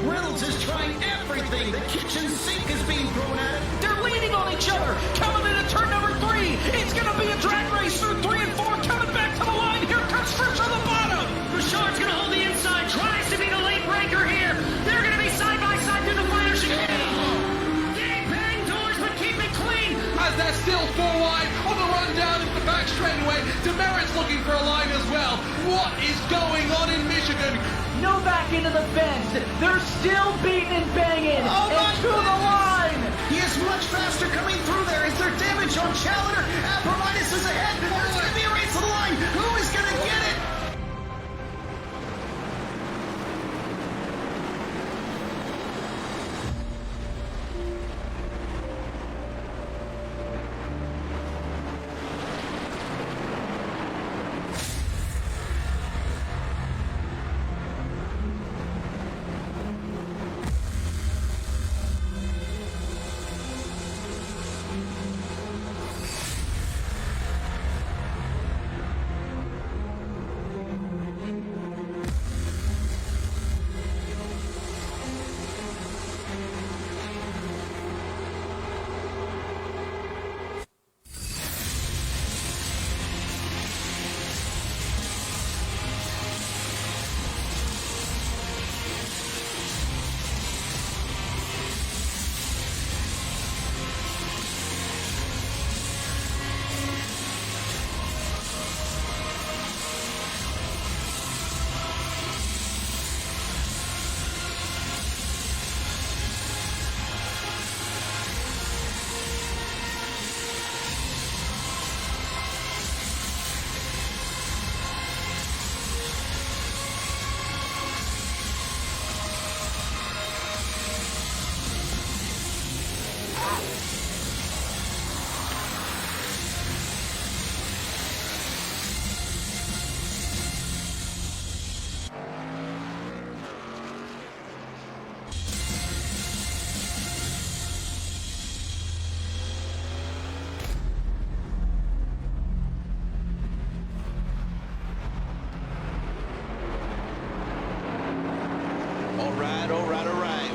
Reynolds is trying everything. The kitchen sink is being thrown at him. They're leaning on each other. Coming into turn number 3. It's going to be a drag race through 3 and 4. Coming back to the line. Here comes Trish on the bottom. Richard's going to hold the inside. Tries to be the late breaker here. They're going to be side by side through the final chicane. Getting bang doors, but keep it clean. As they're still 4 wide on the run down into the back straightaway. Demerit's looking for a line as well. What is going on in Michigan? No back into the fence. They're still beating and banging. Oh my and to the line. He is much faster coming through there. Is there damage on Challenger? Abramitis is ahead. There's going to be a race to the line. Who is going to get it?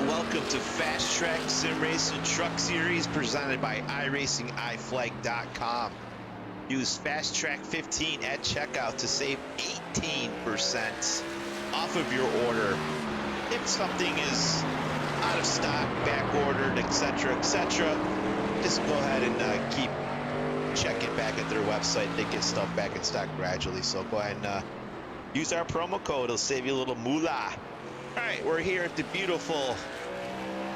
Welcome to FastTrack Sim Racing Truck Series presented by iRacingIFlag.com. Use FastTrack 15 at checkout to save 18% off of your order. If something is out of stock, back ordered, etc., just go ahead and keep checking back at their website. They get stuff back in stock gradually. So go ahead and use our promo code. It'll save you a little moolah. All right, we're here at the beautiful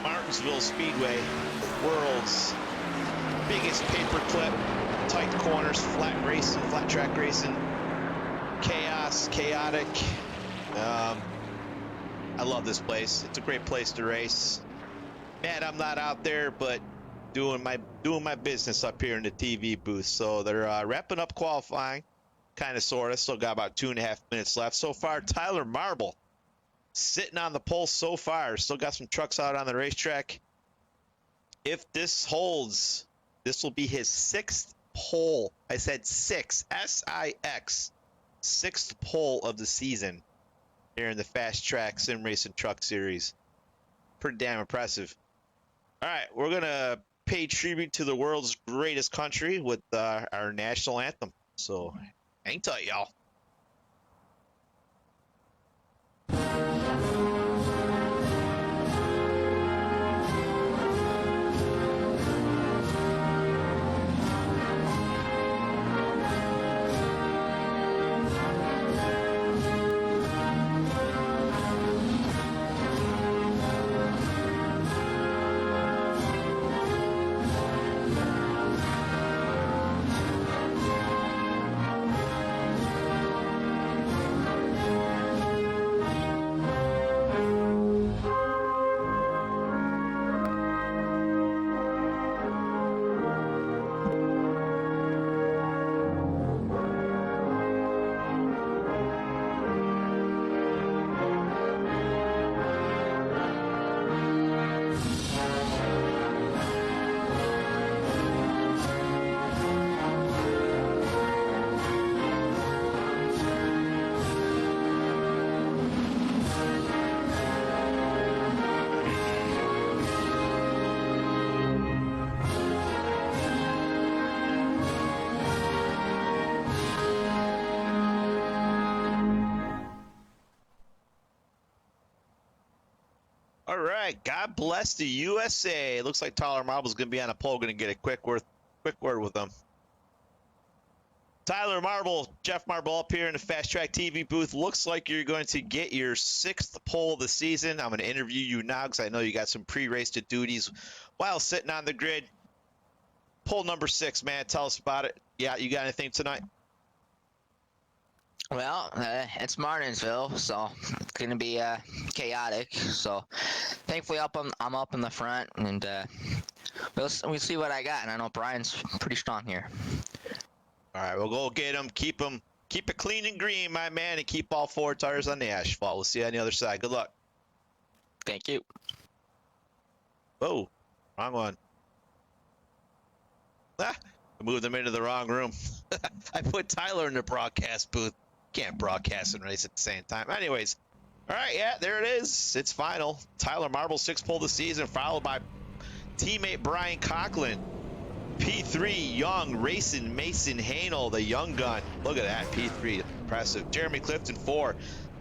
Martinsville Speedway, the world's biggest paperclip, tight corners, flat racing, flat track racing, chaotic. I love this place. It's a great place to race. Man, I'm not out there, but doing my business up here in the TV booth. So they're wrapping up qualifying, kind of, sort of. Still got about 2.5 minutes left. So far, Tyler Marble sitting on the pole so far. Still got some trucks out on the racetrack. If this holds, this will be his 6th pole. I said 6, S-I-X, 6th pole of the season here in the FastTrack Sim Racing Truck Series. Pretty damn impressive. All right, we're going to pay tribute to the world's greatest country with our national anthem. So hang tight, y'all. right. God bless the USA. Looks like Tyler Marble's going to be on a pole. Going to get a quick word with them. Tyler Marble, Jeff Marble up here in the Fast Track TV booth. Looks like you're going to get your 6th pole of the season. I'm going to interview you now because I know you got some pre-race duties while sitting on the grid. Pole number 6, man. Tell us about it. Yeah, you got anything tonight? Well, it's Martinsville, so it's gonna be chaotic. So, thankfully, I'm up in the front, and we'll see what I got. And I know Brian's pretty strong here. All right, we'll go get him. Keep it clean and green, my man, and keep all 4 tires on the asphalt. We'll see you on the other side. Good luck. Thank you. Whoa, wrong one. Ah, I moved them into the wrong room. I put Tyler in the broadcast booth. Can't broadcast and race at the same time. Anyways, all right, yeah, there it is. It's final. Tyler Marble, 6th pole of the season, followed by teammate Brian Coughlin. P3, Young, racing Mason Hanel, the young gun. Look at that, P3, impressive. Jeremy Clifton, 4.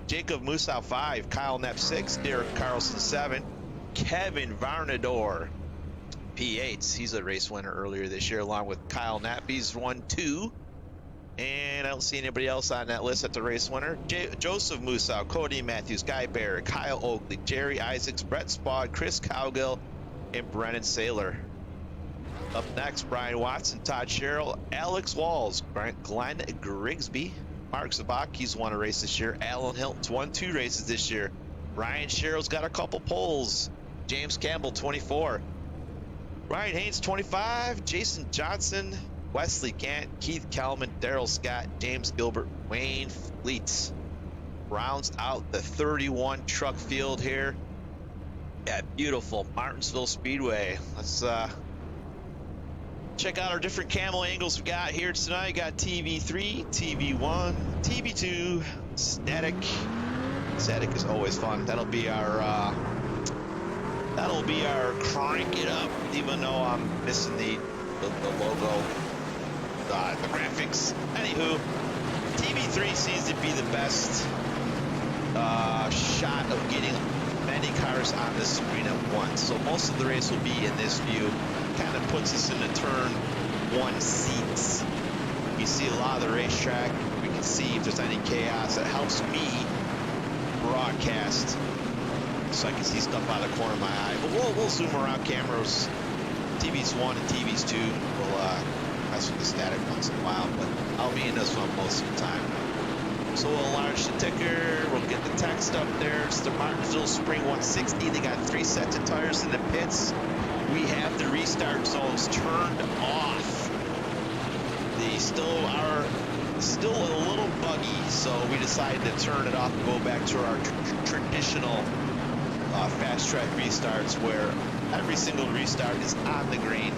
Jacob Musow, 5. Kyle Nepp, 6. Derek Carlson, 7. Kevin Varnador, P8. He's a race winner earlier this year, along with Kyle Nepp. He's won 2. And I don't see anybody else on that list at the race winner. Joseph Musow, Cody Matthews, Guy Barrett, Kyle Oakley, Jerry Isaacs, Brett Spaulding, Chris Cowgill, and Brennan Saylor. Up next, Brian Watson, Todd Sherrill, Alex Walls, Glenn Grigsby, Mark Zabak, he's won a race this year. Alan Hilton's won 2 races this year. Ryan Sherrill's got a couple poles. James Campbell, 24. Ryan Haynes, 25. Jason Johnson, Wesley Gant, Keith Kelman, Daryl Scott, James Gilbert, Wayne Fleets. Rounds out the 31 truck field here at beautiful Martinsville Speedway. Let's check out our different camo angles we got here tonight. Got TV3, TV1, TV2, static. Static is always fun. That'll be our crank it up, even though I'm missing the logo, the graphics. Anywho, TV3 seems to be the best shot of getting many cars on the screen at once. So most of the race will be in this view. Kind of puts us in the turn 1 seats. You see a lot of the racetrack. We can see if there's any chaos. It helps me broadcast so I can see stuff out of the corner of my eye. But we'll zoom around cameras. TV's 1 and TV's 2. We'll mess with the static once in a while, but I'll be in this one most of the time. So we'll enlarge the ticker. We'll get the text up there. It's the Martinsville Spring 160. They got 3 sets of tires in the pits. We have the restart zones turned off. They still are a little buggy, so we decided to turn it off and go back to our traditional fast track restarts, where every single restart is on the green,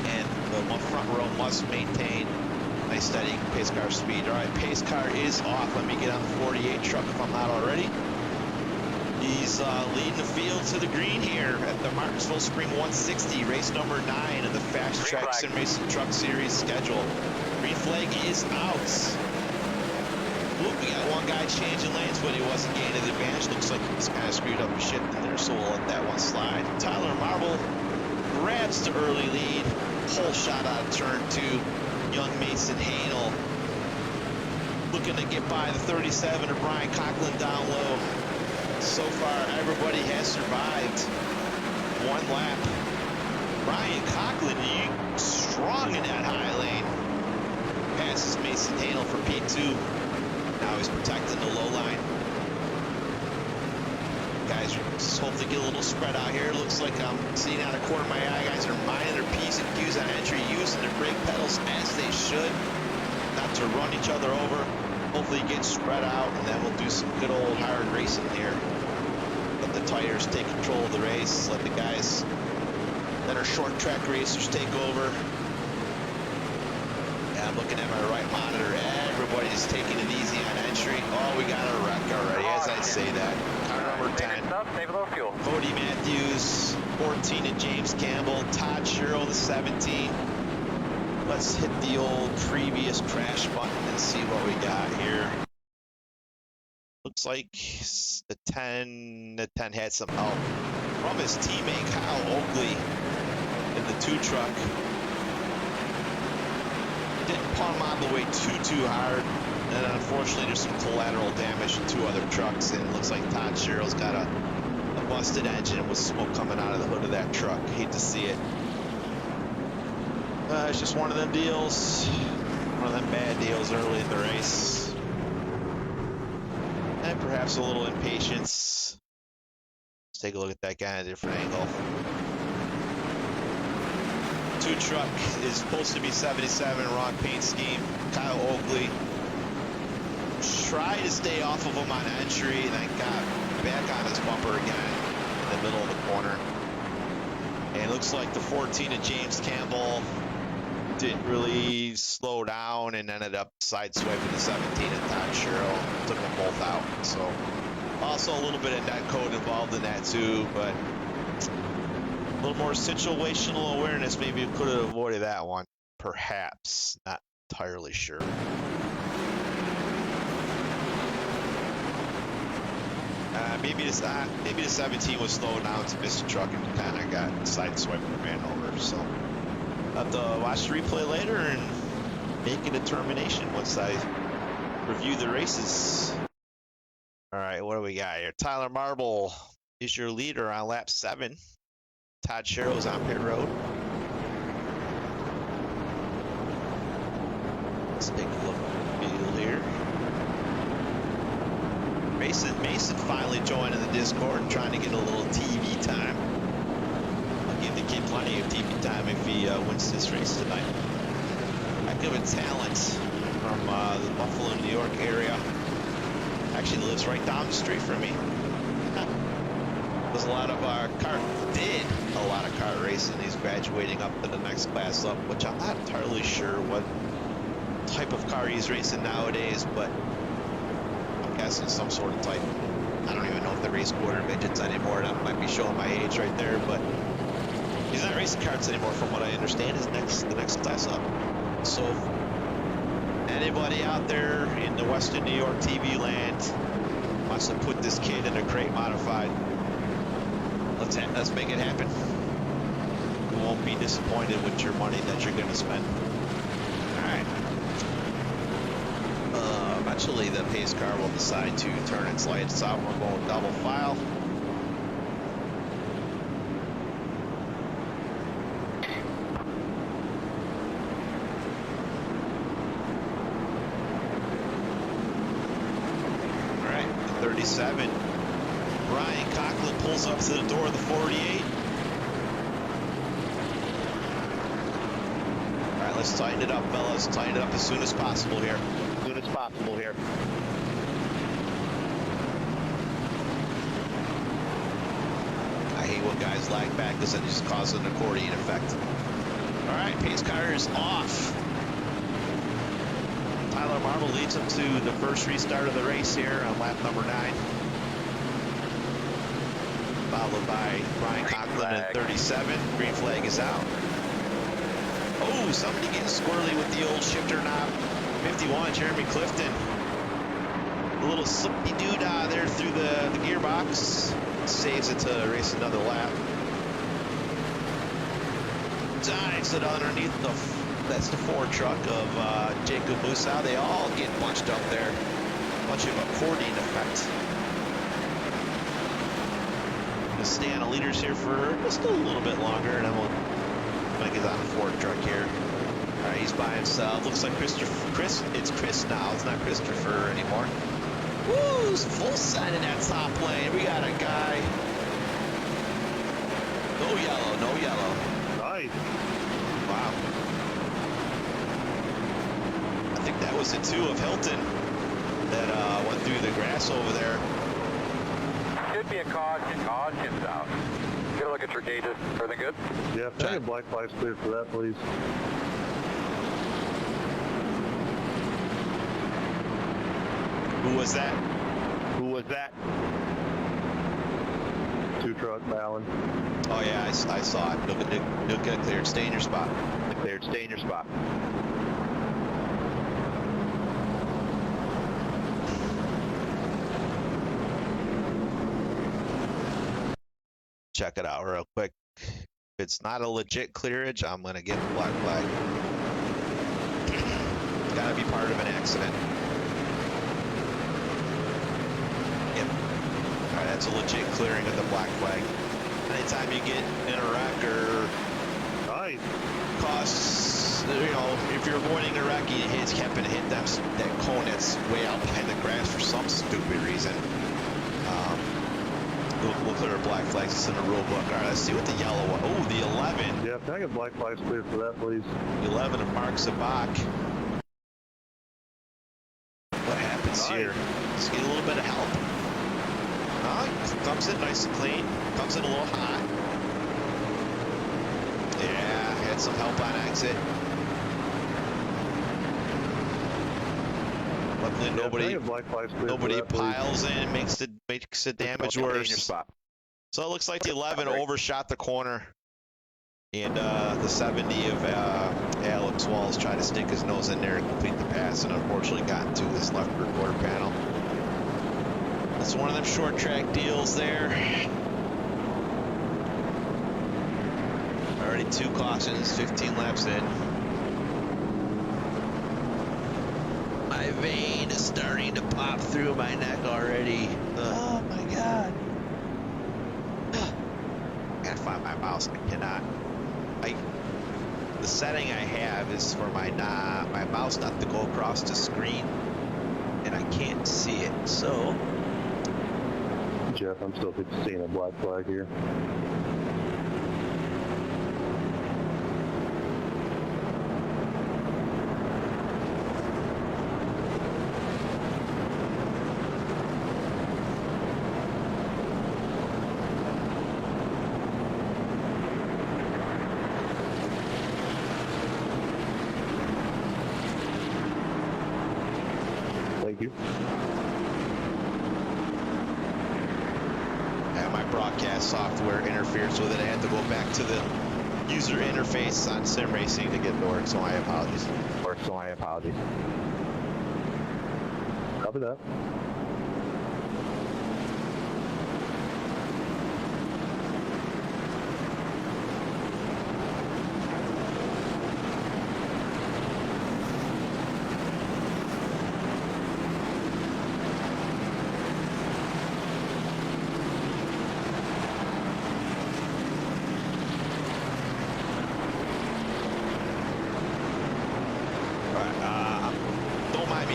and the front row must maintain a steady pace car speed. All right, pace car is off. Let me get on the 48 truck if I'm not already. He's leading the field to the green here at the Martinsville Spring 160, race number 9 of the Fast Track Sim Racing Truck Series schedule. Green flag is out. Oop, we got one guy changing lanes, but he wasn't gaining advantage. Looks like he's kind of screwed up his shit in there, so we'll let that one slide. Tyler Marble grabs the early lead. Whole shot out of turn 2. Young Mason Hanel looking to get by the 37 of Brian Coughlin down low. So far, everybody has survived 1 lap. Brian Coughlin strong in that high lane. Passes Mason Hanel for P2. Now he's protecting the low line. Guys are hopefully get a little spread out here. Looks like I'm seeing out of the corner of my eye. Guys are minding their P's and Q's on entry, using their brake pedals as they should, not to run each other over. Hopefully get spread out, and then we'll do some good old hard racing here. Let the tires take control of the race. Let the guys that are short track racers take over. Yeah, I'm looking at my right monitor. Everybody's taking it easy on entry. Oh, we got a wreck already, as I say that. Car number 10. Cody Matthews, 14 and James Campbell. Todd Sherrill, the 17. Let's hit the old previous crash button and see what we got here. Looks like the 10 had some help. from his teammate Kyle Oakley in the 2 truck. Didn't pump him all the way too hard. And unfortunately, there's some collateral damage to 2 other trucks. And it looks like Todd Sherrill's got a busted engine with smoke coming out of the hood of that truck. Hate to see it. It's just one of them deals. One of them bad deals early in the race. And perhaps a little impatience. Let's take a look at that guy in a different angle. 2 truck is supposed to be 77, wrong paint scheme. Kyle Oakley tried to stay off of him on entry and then got back on his bumper again in the middle of the corner. And it looks like the 14 of James Campbell didn't really slow down and ended up sideswiping the 17 of Todd Sherrill. Took them both out. So also a little bit of net code involved in that too, but a little more situational awareness. Maybe we could have avoided that one. Perhaps. Not entirely sure. Maybe the 17 was slowing down to miss the truck and kind of got sideswiped and ran over. So I'll have to watch the replay later and make a determination once I review the races. All right, what do we got here? Tyler Marble is your leader on lap 7. Todd Sherrill's on pit road. Let's take a look at the field here. Mason finally joining the Discord and trying to get a little TV time. I'll give the kid plenty of TV time if he wins this race tonight. Heck of a talent from the Buffalo, New York area. Actually lives right down the street from me. Does a lot of did a lot of kart racing. He's graduating up to the next class up, which I'm not entirely sure what type of car he's racing nowadays, but I'm guessing some sort of type. I don't even know if they race quarter midgets anymore. That might be showing my age right there, but he's not racing karts anymore from what I understand. Is the next class up. So anybody out there in the Western New York TV land wants to put this kid in a crate modified, let's make it happen. You won't be disappointed with your money that you're going to spend. All right. Eventually, the pace car will decide to turn its lights out. We're going double file. All right, the 37. Brian Conklin pulls up to the door of the 48. All right, let's tighten it up, fellas. Tighten it up as soon as possible here. I hate when guys lag back because it just causes an accordion effect. All right, pace car is off. Tyler Marble leads him to the first restart of the race here on lap number 9. Followed by Brian Conklin at 37. Green flag is out. Oh, somebody getting squirrely with the old shifter knob. 51, Jeremy Clifton. A little slippy doodah there through the gearbox. Saves it to race another lap. Dives it underneath that's the Ford truck of Jacob Musa. They all get bunched up there. Bunch of accordion effect. Gonna stay on the leaders here for just a little bit longer, and then we'll get on the Ford truck here. All right, he's by himself. Looks like it's Chris now. It's not Christopher anymore. Woo! Full side in that top lane. We got a guy. No yellow. No yellow. Nice. Wow. I think that was the 2 of Hilton that went through the grass over there. Should be a caution. Caution's out. Get a look at your gauges. Everything good? Yeah, can I get black lights clear for that, please? Who was that? Who was that? 2 truck Allen. Oh yeah, I saw it. You'll get cleared. Stay in your spot. Cleared. Stay in your spot. check it out real quick. If it's not a legit clearage, I'm gonna get the black flag. It's gotta be part of an accident. Yep. All right, that's a legit clearing of the black flag. Anytime you get in a wreck or costs, you know, if you're avoiding a wreck, you happen to hit that cone that's way out behind the grass for some stupid reason. We'll clear black flags. It's in the rule book. All right, let's see what the yellow one. Oh, the 11. Yeah, can I get black flags clear for that, please? The 11 of Mark Zabak. What happens here? Let's get a little bit of help. Comes in nice and clean. Comes in a little hot. Yeah, had some help on exit. Luckily, nobody piles in, makes the damage worse. So it looks like the 11 overshot the corner, and the 70 of Alex Walls tried to stick his nose in there and complete the pass, and unfortunately got into his left rear quarter panel. That's one of them short track deals there. Already 2 cautions, 15 laps in. My vein is starting to pop through my neck already. Oh my god. I gotta find my mouse. I cannot. The setting I have is for my mouse not to go across the screen, and I can't see it. So, Jeff, I'm still seeing a black flag here. Thank you. and my broadcast software interferes with it. I had to go back to the user interface on sim racing to get to work, so my apologies. Copy that.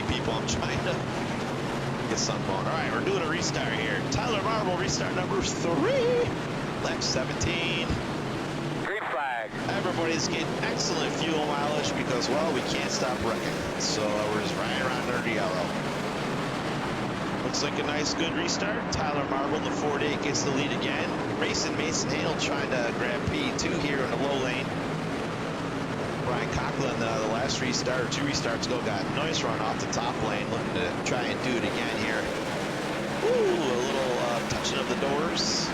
People, I'm trying to get something going. All right, we're doing a restart here. Tyler Marble, restart number 3, lap 17. Green flag. Everybody's getting excellent fuel mileage because, well, we can't stop wrecking. So we're just riding around under the yellow. Looks like a nice, good restart. Tyler Marble, the Ford 8, gets the lead again. Racing Mason Hale trying to grab P2 here in the low lane. Brian Coughlin, the last restart, or 2 restarts ago, got a nice run off the top lane, looking to try and do it again here. Ooh, a little touching of the doors.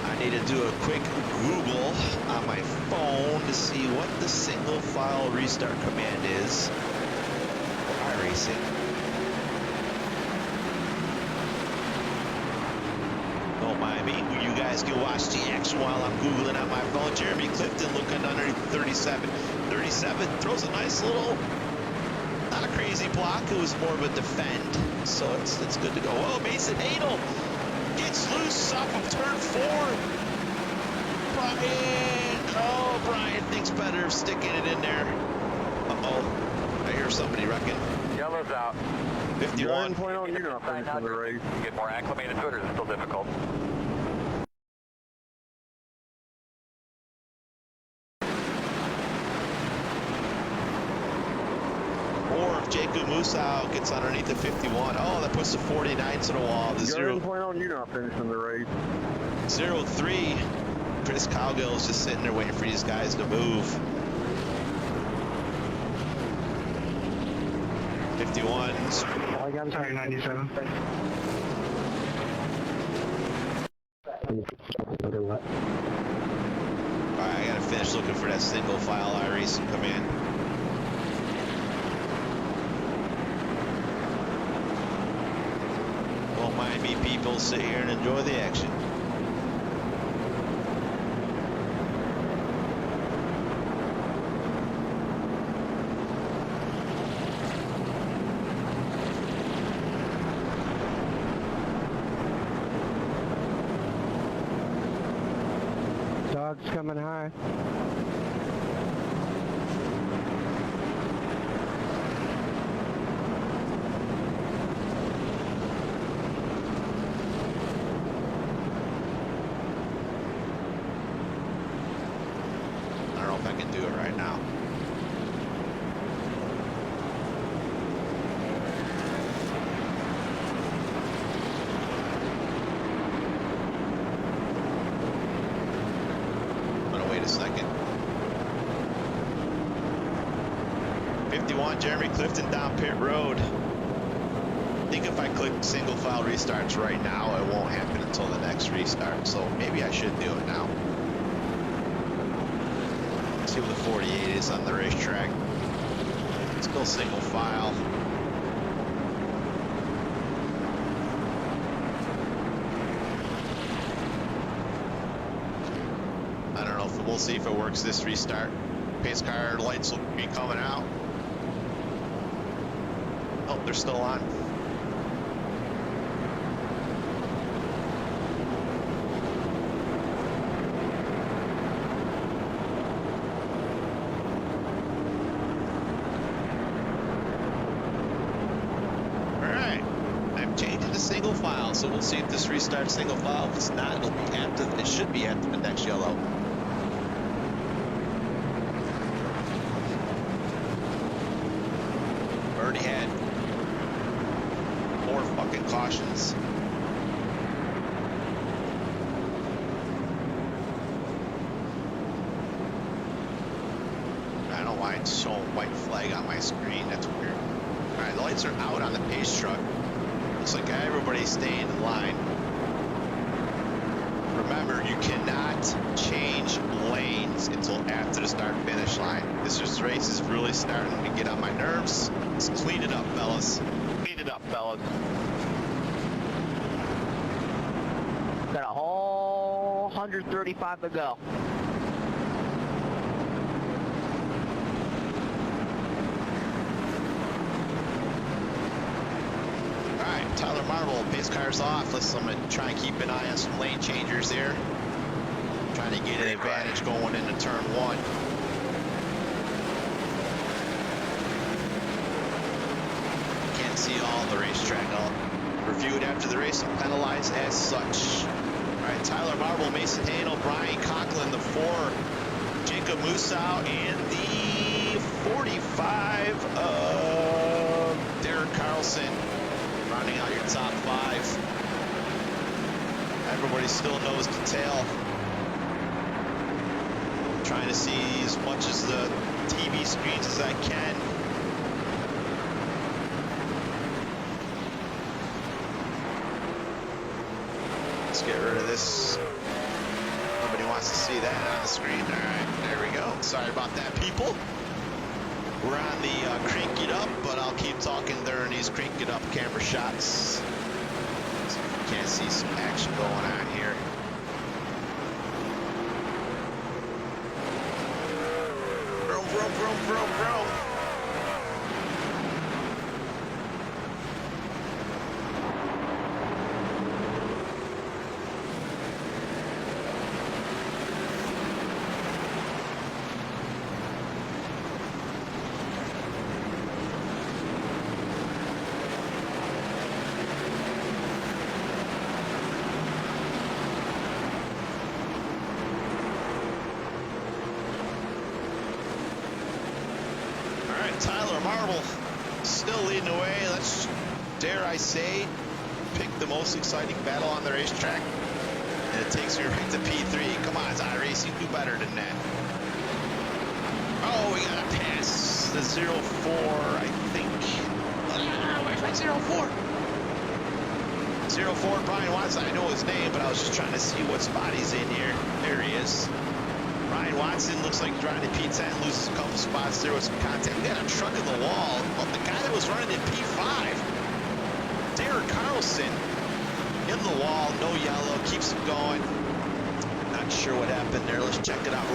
I need to do a quick Google on my phone to see what the single file restart command is for iRacing. Mind me, you guys can watch the action while I'm Googling on my phone. Jeremy Clifton looking underneath 37. 37 throws a nice little, not a crazy block. It was more of a defend, so it's good to go. Oh, Mason Hadel gets loose off of turn 4. Brian thinks better of sticking it in there. Uh-oh, I hear somebody wrecking. Yellow's out. 51. You're not finishing the race. Get more acclimated to it, or is it still difficult? Or if Jacob Musau gets underneath the 51, oh, that puts the 49 to the wall. The you're not finishing the race. 0-3. Chris Cowgill is just sitting there waiting for these guys to move. 51. Sorry, 97. Alright, I gotta finish looking for that single file iRacing command. people sit here and enjoy the action. Dog's coming high. I don't know if I can do it right now. Second. 51 Jeremy Clifton down pit road. I think if I click single file restarts right now, it won't happen until the next restart. So maybe I should do it now. Let's see what the 48 is on the racetrack. Let's go single file. We'll see if it works this restart. Pace car lights will be coming out. Oh, they're still on. All right, I'm changing to single file, so we'll see if this restarts single file. If it's not, it'll be active. It should be active in next yellow. Already had 4 fucking cautions. I don't know why it's showing white flag on my screen. That's weird. All right, the lights are out on the pace truck. Looks like everybody's staying in line. Remember, you cannot change lanes until after the start finish line. This race is really starting to get on my nerves. Let's clean it up, fellas. Clean it up, fellas. Got a whole 135 to go. Alright, Tyler Marble, pace car's off. I'm going to try and keep an eye on some lane changers here. Trying to get an advantage going into turn 1. See all the racetrack. I'll review it after the race and penalize as such. All right, Tyler Marble, Mason Hanel, Brian Conklin, the 4, Jacob Musow, and the 45 of Derek Carlson, rounding out your top 5. Everybody still nose to tail. Trying to see as much as the TV screens as I can. Let's get rid of this. Nobody wants to see that on the screen. All right, there we go. Sorry about that, people. We're on the crank it up, but I'll keep talking during these crank it up camera shots. So you can't see some action going on here. Vroom, vroom, vroom, vroom, vroom. Tyler Marble still leading the way. Let's, dare I say, pick the most exciting battle on the racetrack. And it takes me right to P3. Come on, iRacing, do better than that. Oh, we got to pass the 04, I think. Where's my 04? 04, Brian Watson. I know his name, but I was just trying to see what spot he's in here. There he is. Ryan Watson looks like driving to P10, loses a couple spots there with some contact. We got a truck in the wall. Well, the guy that was running in P5, Derek Carlson, in no yellow, keeps him going. Not sure what happened there. Let's check it out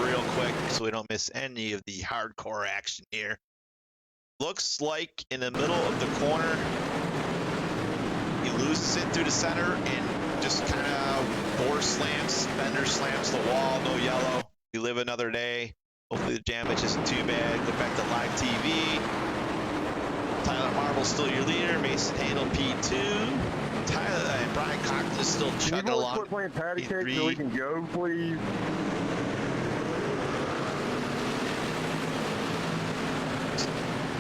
real quick so we don't miss any of the hardcore action here. Looks like in the middle of the corner, he loses it through the center and just kind of fender slams the wall. No yellow. We live another day. Hopefully the damage isn't too bad. Go back to live TV. Tyler Marble's still your leader. Mason Handel P2. Tyler and Brian Cochran is still chugging along. Quit playing patty cake so we can go, please?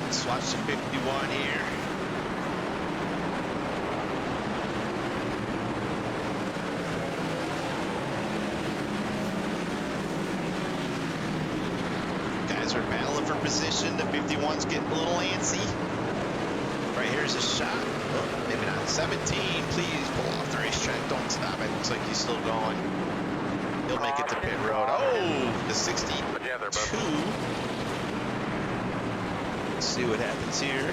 Let's watch the 51 here. Guys are battling for position. The 51's getting a little antsy. Right here's a shot. Oh, maybe not. 17. Please pull off the racetrack. Don't stop. It looks like he's still going. He'll make it to pit road. Oh, the 62. Let's see what happens here.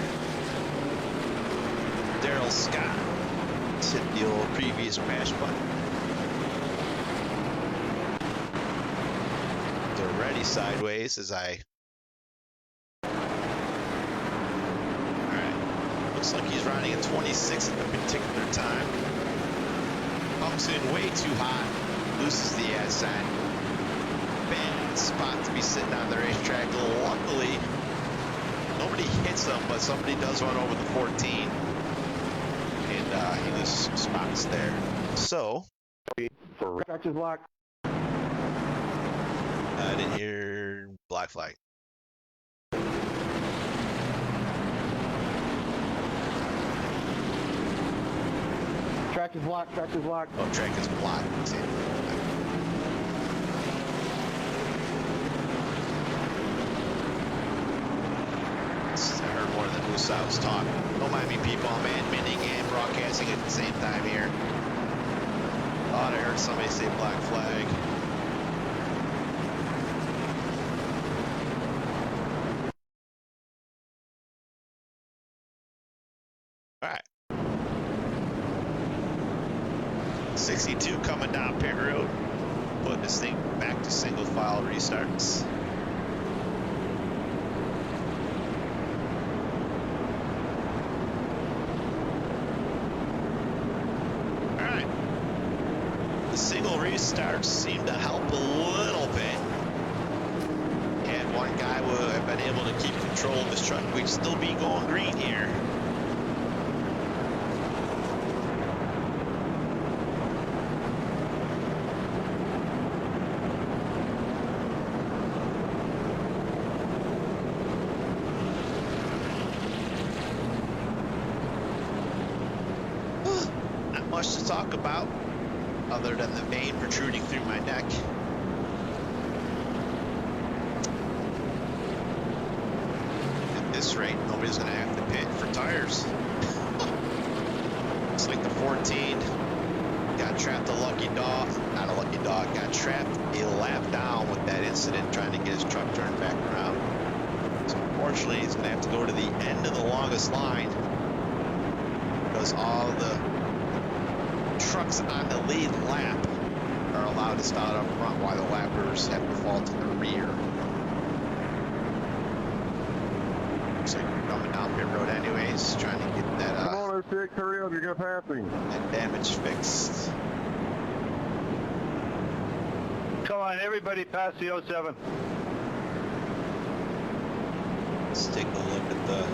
Daryl Scott. Let's hit the old previous crash button. They're ready sideways as I. Looks like he's riding a 26 at the particular time. Comes in way too hot. Loses the ad sign. Bad spot to be sitting on the racetrack. Luckily, nobody hits him, but somebody does run over the 14. And he loses some spots there. So. Track is locked. I didn't hear black flag. Track is locked. Track is locked. Oh, track is blocked. I heard one of the Usos talk. Don't mind me, people. I'm admitting and broadcasting at the same time here. Thought I heard somebody say black flag. All right. 62 coming down pit road, putting this thing back to single file restarts. All right, the single restarts seem to help a little bit. And one guy would have been able to keep control of his truck. We'd still be going green here. Much to talk about other than the vein protruding through my neck. At this rate, nobody's going to have to pit for tires. Looks like the 14 got trapped a lucky dog, not a lucky dog, got trapped a lap down with that incident trying to get his truck turned back around. So unfortunately, he's going to have to go to the end of the longest line because all the trucks on the lead lap are allowed to start up front while the lappers have to fall to the rear. Looks like we're coming down pit road anyways, trying to get that Come on, 06, hurry up, you're gonna pass me. that damage fixed. Come on, everybody pass the 07. Let's take a look at the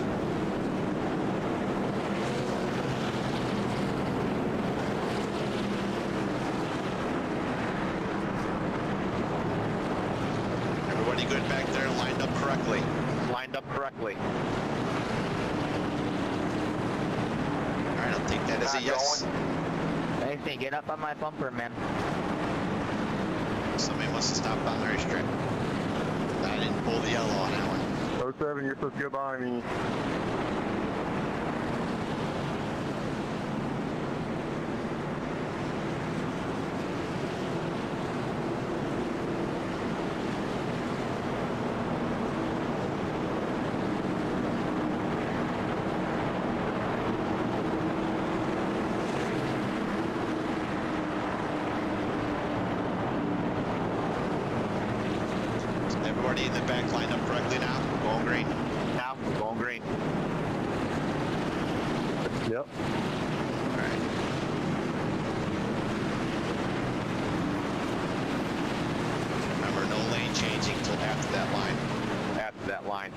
good back there, lined up correctly. Lined up correctly. All right, I'll take that as a yes. Anything, get up on my bumper, man. Somebody must have stopped on the racetrack. I didn't pull the yellow on that one. 07, you're supposed to go behind me. after that line. After that line.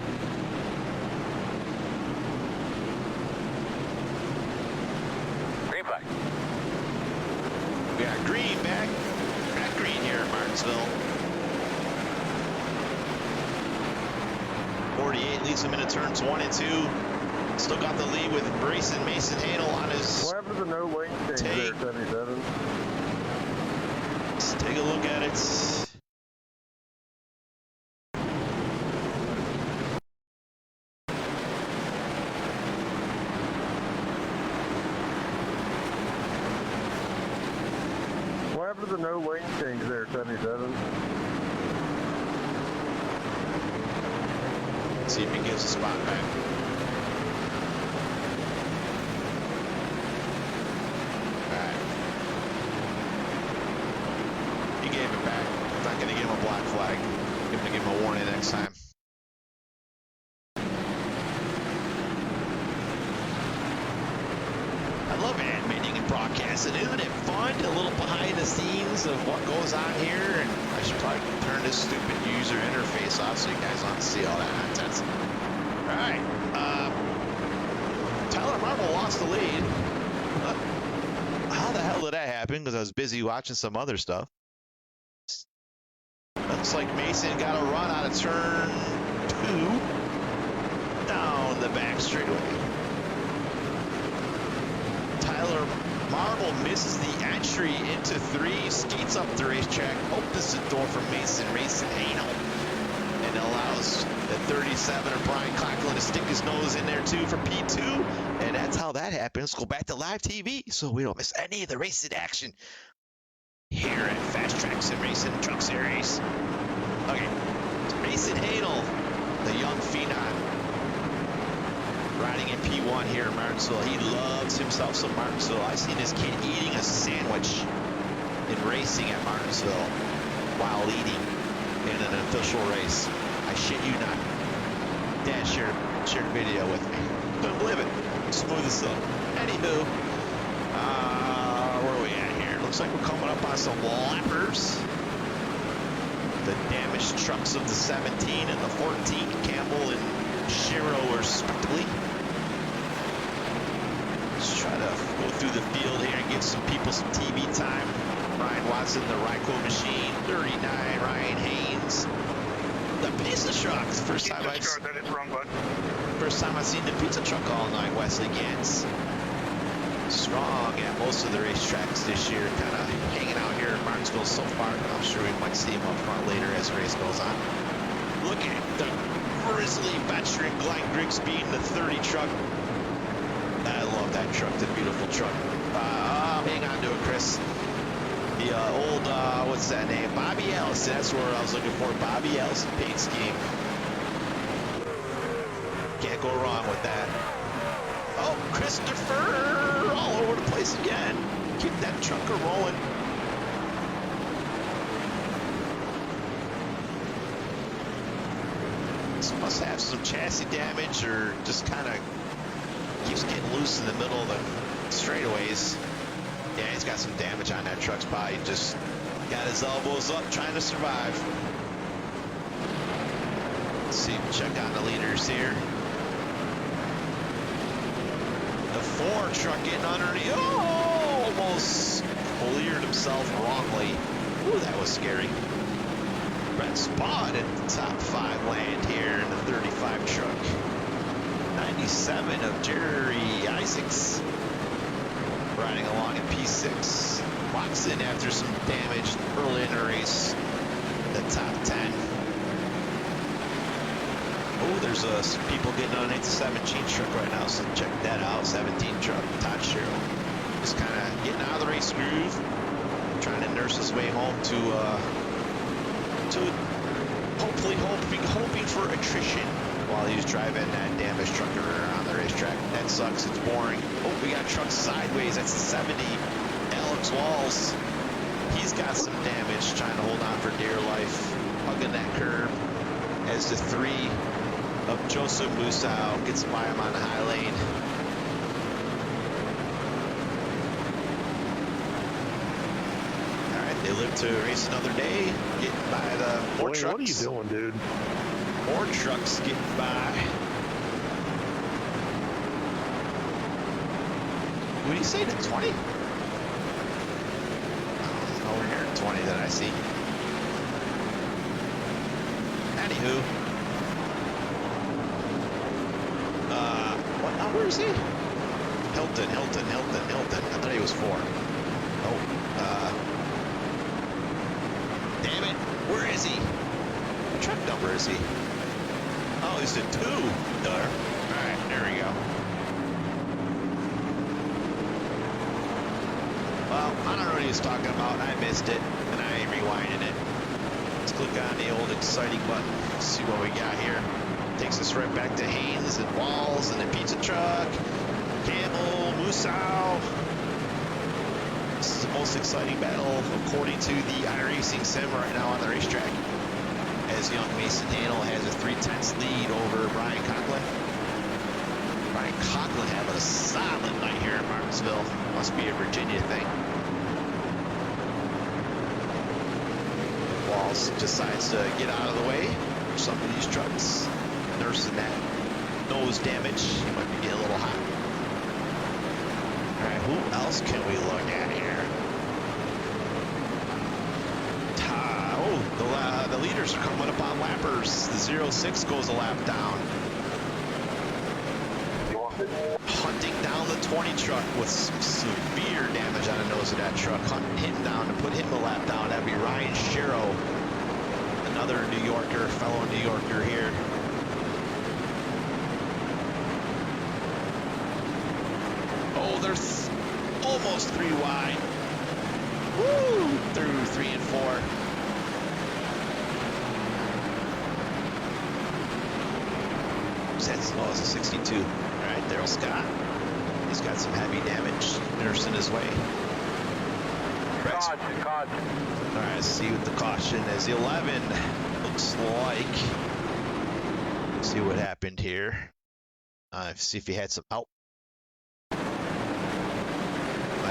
Green flag. We got green back. Got green here in Martinsville. 48 leads him into turns 1 and 2. Still got the lead with Mason Hanel on his. What happened to the no lane change there, 77? Let's take a look at it. What happened to the no lane change there, 77? Let's see if he gives a spot back. Alright. He gave it back. I'm not going to give him a black flag. I'm going to give him a warning next time. I love animating and broadcasting. Isn't it fun? A little behind the scenes of what goes on here. And I should probably turn this stupid user interface off so you guys don't see all that nonsense. All right. Tyler Marble lost the lead. How the hell did that happen? Because I was busy watching some other stuff. Looks like Mason got a run out of turn 2 down the back straightaway. Tyler Marble misses the entry into 3, skates up the racetrack, opens the door for Mason Hanel, and allows the 37 of Brian Conklin to stick his nose in there too for P2, and that's how that happens. Go back to live TV so we don't miss any of the racing action here at FastTrack Sim Racing Truck Series. Okay, Mason Hanel, the young phenom, riding in P1 here in Martinsville. He loves himself some Martinsville. I've seen this kid eating a sandwich in racing at Martinsville while leading in an official race. I shit you not. Dad shared a video with me. Couldn't believe it. Smooth as silk. Anywho, where are we at here? Looks like we're coming up on some lappers. The damaged trucks of the 17 and the 14, Campbell and Shiro respectively. Let's try to go through the field here and give some people some TV time. Ryan Watson, the Ryko machine, 39, Ryan Haynes. The pizza trucks. First time I've seen the pizza truck all night. Wesley Gantz. Strong at most of the racetracks this year, kind of hanging out here in Martinsville so far. I'm sure we might see him up front later as the race goes on. Look at the grizzly veteran Glenn Grigsby in the 30 truck. I love that truck, the beautiful truck. Hang on to it, Chris. The old, what's that name? Bobby Ellison. That's where I was looking for. Bobby Ellison paint scheme. Can't go wrong with that. Oh, Christopher! All over the place again. Keep that trucker rolling. This must have some chassis damage or just kind of keeps getting loose in the middle of the straightaways. Yeah, he's got some damage on that truck's body. Just got his elbows up trying to survive. Let's see, check on the leaders here. The 4 truck getting underneath. Oh, almost cleared himself wrongly. Ooh, that was scary. Brett Spot at the top 5 land here in the 35 truck. 97 of Jerry Isaacs riding along in P6. Watson after some damage early in the race. The top 10. Oh, there's some people getting on the 17 truck right now, so check that out. 17 truck, Todd Sherrill. Just kind of getting out of the race groove, trying to nurse his way home to hopefully hoping for attrition while he was driving that damaged truck around the racetrack. That sucks. It's boring. Oh, we got trucks sideways. That's the 70. Alex Walls. He's got some damage, trying to hold on for dear life, hugging that curb as the 3 of Joseph Musau gets by him on the high lane. They live to race another day, getting by the more trucks. What are you doing, dude? More trucks getting by. What do you say, the 20? Oh, over here, 20 that I see. Anywho. What number is he? Hilton. I thought he was 4. Oh, damn it. Where is he? What truck number is he? Oh, he's a 2. Alright, there we go. Well, I don't know what he was talking about. I missed it, and I ain't rewinding it. Let's click on the old exciting button. See what we got here. Takes us right back to Haynes and Walls and the pizza truck. Campbell, Musau. This is the most exciting battle according to the iRacing sim right now on the racetrack. As young Mason Hanel has a 3/10 lead over Brian Conklin. Brian Conklin having a solid night here in Martinsville. Must be a Virginia thing. Walls decides to get out of the way for some of these trucks. Nursing that nose damage. He might be getting a little hot. Alright, who else can we look at here? The leaders are coming up on lappers. The 06 goes a lap down. Hunting down the 20 truck with some severe damage on the nose of that truck. Hunting him down to put him a lap down. That'd be Ryan Sherrow, another New Yorker, fellow New Yorker here. Oh, they're almost 3 wide. Woo! Through 3 and 4. That's as low as a 62. All right, Daryl Scott. He's got some heavy damage nursing his way. Caution. All right, let's see what the caution is. The 11 looks like. Let's see what happened here. See if he had some help. But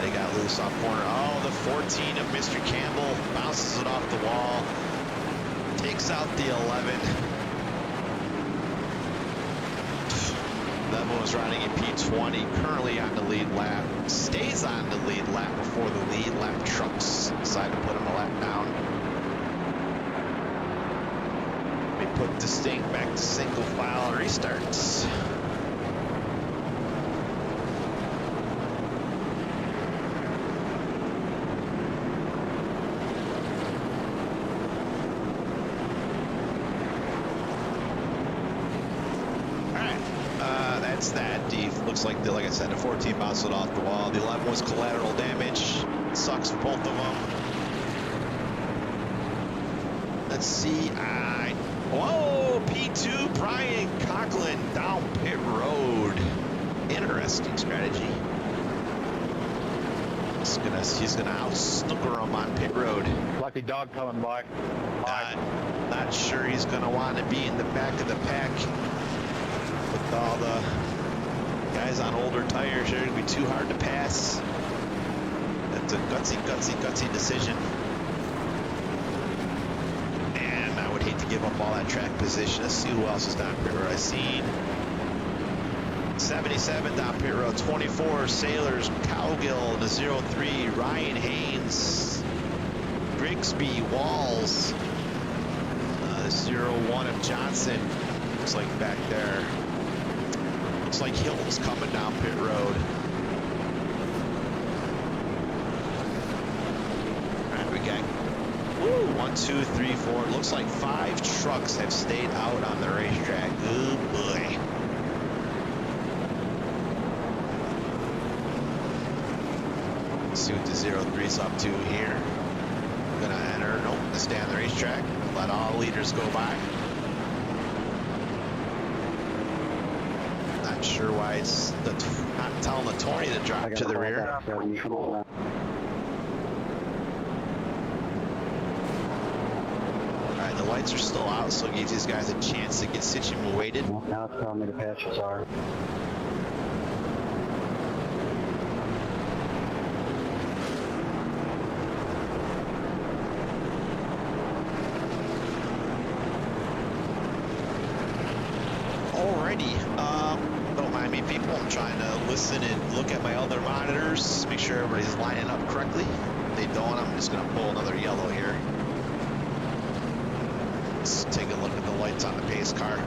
he got loose off corner. Oh, the 14 of Mr. Campbell bounces it off the wall. Takes out the 11. Level was riding in P20, currently on the lead lap. Stays on the lead lap before the lead lap trucks decide to put him a lap down. They put Distinct back to single file and restarts. That's that. Looks like, like I said, the 14 bounced it off the wall. The 11 was collateral damage. It sucks for both of them. Let's see. Whoa, P2, Brian Conklin down pit road. Interesting strategy. He's gonna out-snooker him on pit road. Lucky dog coming by. Not sure he's gonna want to be in the back of the pack. With all the guys on older tires, they're going to be too hard to pass. That's a gutsy decision. And I would hate to give up all that track position. Let's see who else is down pit road. I've seen 77 down pit road, 24 Sailors, Cowgill, the 03, Ryan Haynes, Grigsby, Walls, the 01 of Johnson. Looks like back there. Looks like Hilton's coming down pit road. All right, we got 1, 2, 3, 4. Looks like 5 trucks have stayed out on the racetrack. Oh boy. Let's see what the 03's up to here. Gonna enter. Nope, to stay on the racetrack. Let all leaders go by. Not sure why it's not telling the 20 to drop to the rear. Alright, the lights are still out, so it gives these guys a chance to get situated. Now it's telling me the patches are. people. I'm trying to listen and look at my other monitors, make sure everybody's lining up correctly. If they don't, I'm just going to pull another yellow here. Let's take a look at the lights on the pace car.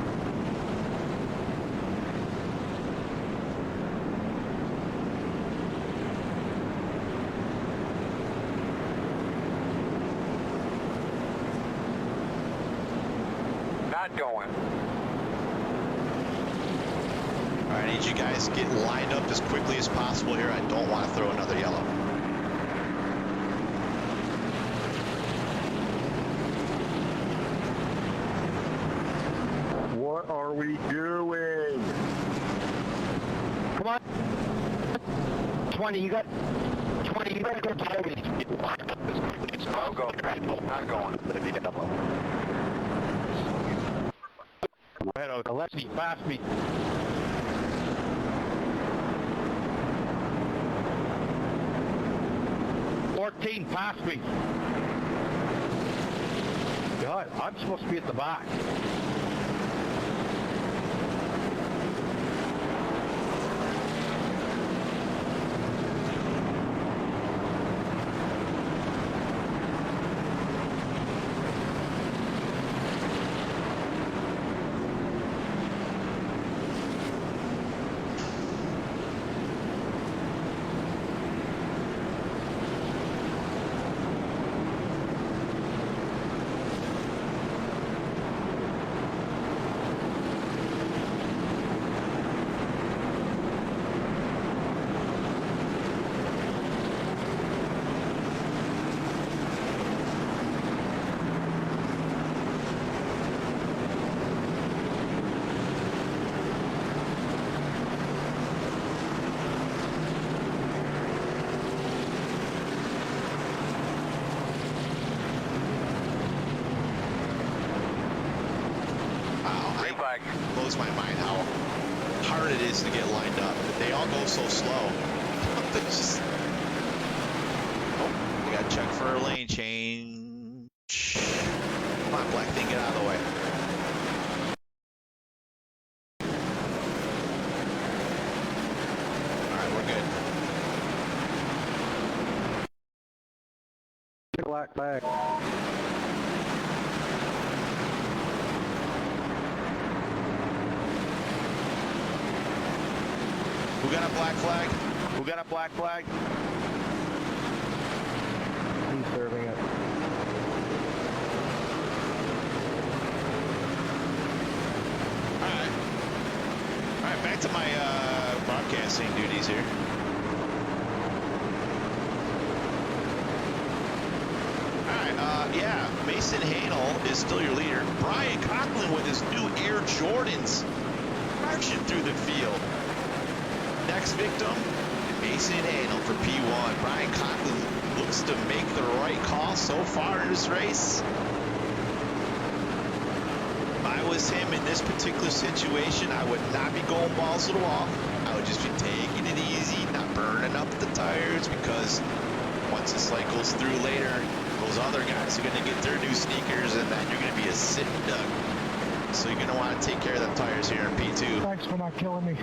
Not going. All right, I need you guys to get lined up as quickly as possible here. I don't want to throw another yellow. What are we doing? Come on. 20, you got 20, you gotta go tell me. I'll go. Not going. Let me pass me. Pass me. God, I'm supposed to be at the back. Blows my mind how hard it is to get lined up. They all go so slow. It's just... Oh, we gotta check for a lane change. Come on, black thing, get out of the way. Alright, we're good. Get black flag. Who got a black flag? Who got a black flag? He's serving it. Alright. Alright, back to my broadcasting duties here. Alright, yeah, Mason Hanel is still your leader. Brian Conklin with his new Air Jordans marching through the field. Next victim, Mason Hanel for P1. Brian Conklin looks to make the right call so far in this race. If I was him in this particular situation, I would not be going balls to the wall. I would just be taking it easy, not burning up the tires, because once it cycles through later, those other guys are going to get their new sneakers, and then you're going to be a sitting duck. So you're going to want to take care of them tires here in P2. Thanks for not killing me.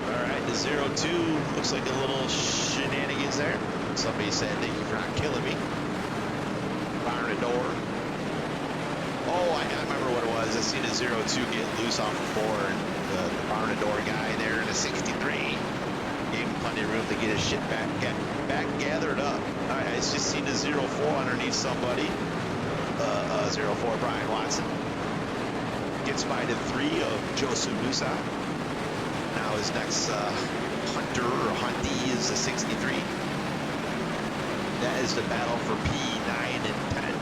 All right, the 0-2 looks like a little shenanigans there. Somebody said, thank you for not killing me. Firing a door. Oh, I remember what it was. I seen a 0-2 get loose off the board. The barn door guy there in a 63 gave him plenty of room to get his shit back gathered up. All right, I just seen a 0-4 underneath somebody. 0-4 Brian Watson. Gets by to 3 of Joseph Musa. Now his next hunter or huntee is a 63. That is the battle for P9 and 10.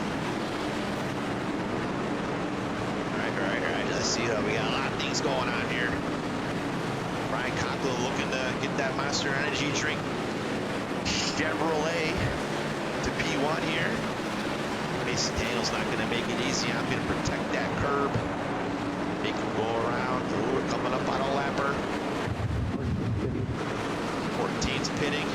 All right. Let's see. We got a lot of things going on here. Brian Conklin looking to get that Monster Energy drink. Chevrolet to P1 here. Mason Daniel's not going to make it easy. I'm going to protect that curb. Make him go around. Ooh, we're coming up on a lapper. 14's pitting.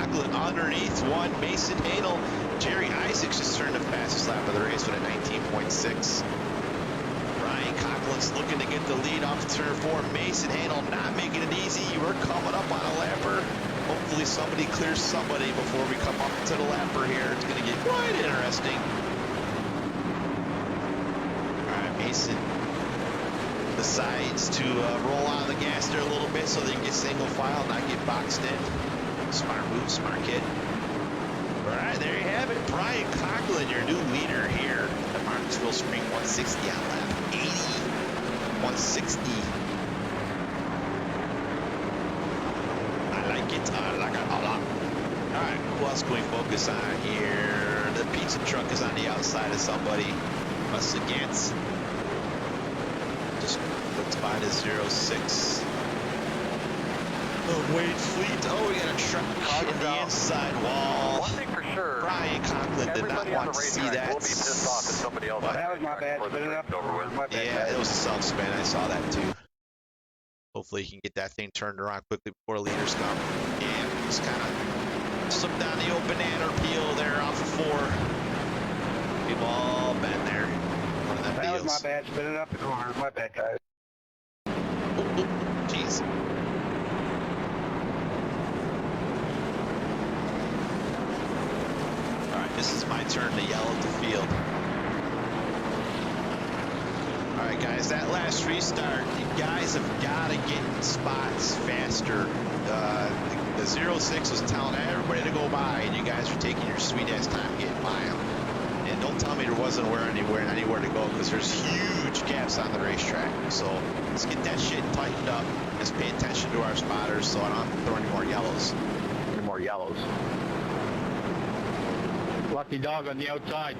Conklin underneath one. Mason Hanel. Jerry Isaacs just turned the fastest lap of the race with a 19.6. Brian Conklin's looking to get the lead off turn 4. Mason Hanel not making it easy. We're coming up on a lapper. Hopefully somebody clears somebody before we come up to the lapper here. It's going to get quite interesting. All right, Mason decides to roll on the gas there a little bit so they can get single file, not get boxed in. Smart move, smart kid. All right, there you have it. Brian Conklin, your new leader here at Martinsville Spring 160 on lap 80. 160. I like it a lot. All right, who else can we focus on here? The pizza truck is on the outside of somebody. Us against. Just looks by the 06. Oh, Wade Fleet. Oh, we got a truck in the inside wall. One thing for sure, Brian Conklin did not want to see that. Will be pissed off if somebody else. That was my bad. Spin it up. My bad. Yeah, it was a self-spin. I saw that too. Hopefully he can get that thing turned around quickly before leaders come. Yeah, just kind of slipped down the old banana peel there off of 4. We've all been there. One of them That was deals. my bad. Spin it up. My bad, guys. Jeez. Alright, this is my turn to yell at the field. Alright guys, that last restart, you guys have got to get in spots faster. The 06 was telling everybody to go by, and you guys are taking your sweet ass time getting by them. And don't tell me there wasn't anywhere to go, because there's huge gaps on the racetrack. So let's get that shit tightened up. Let's pay attention to our spotters so I don't have to throw any more yellows. Lucky dog on the outside.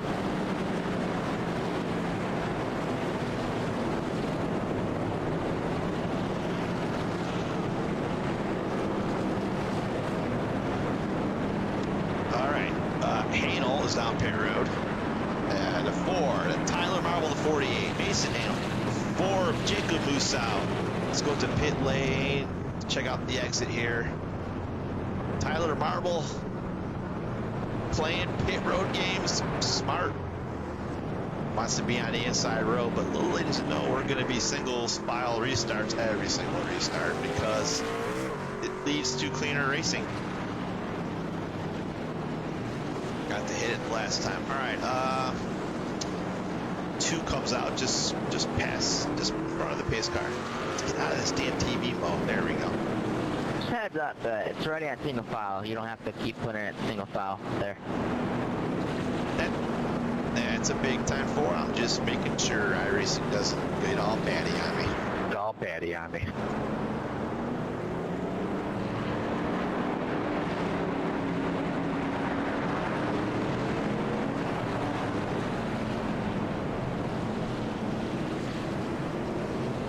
Hanel is down pit road. And the 4, the Tyler Marble, the 48. Mason Hanel. 4, Jacob Musau. Let's go to pit lane. Check out the exit here. Tyler Marble playing pit road games. Smart. Wants to be on the inside road, but little ladies know we're going to be single file restarts every single restart because it leads to cleaner racing. Got to hit it last time. All right, 2 comes out just past, just in front of the pace car. Let's get out of this damn TV mode. There we go. Just heads up, it's already on single file. You don't have to keep putting it in single file there. That's a big time for. I'm just making sure iRacing doesn't get all batty on me. It's all batty on me.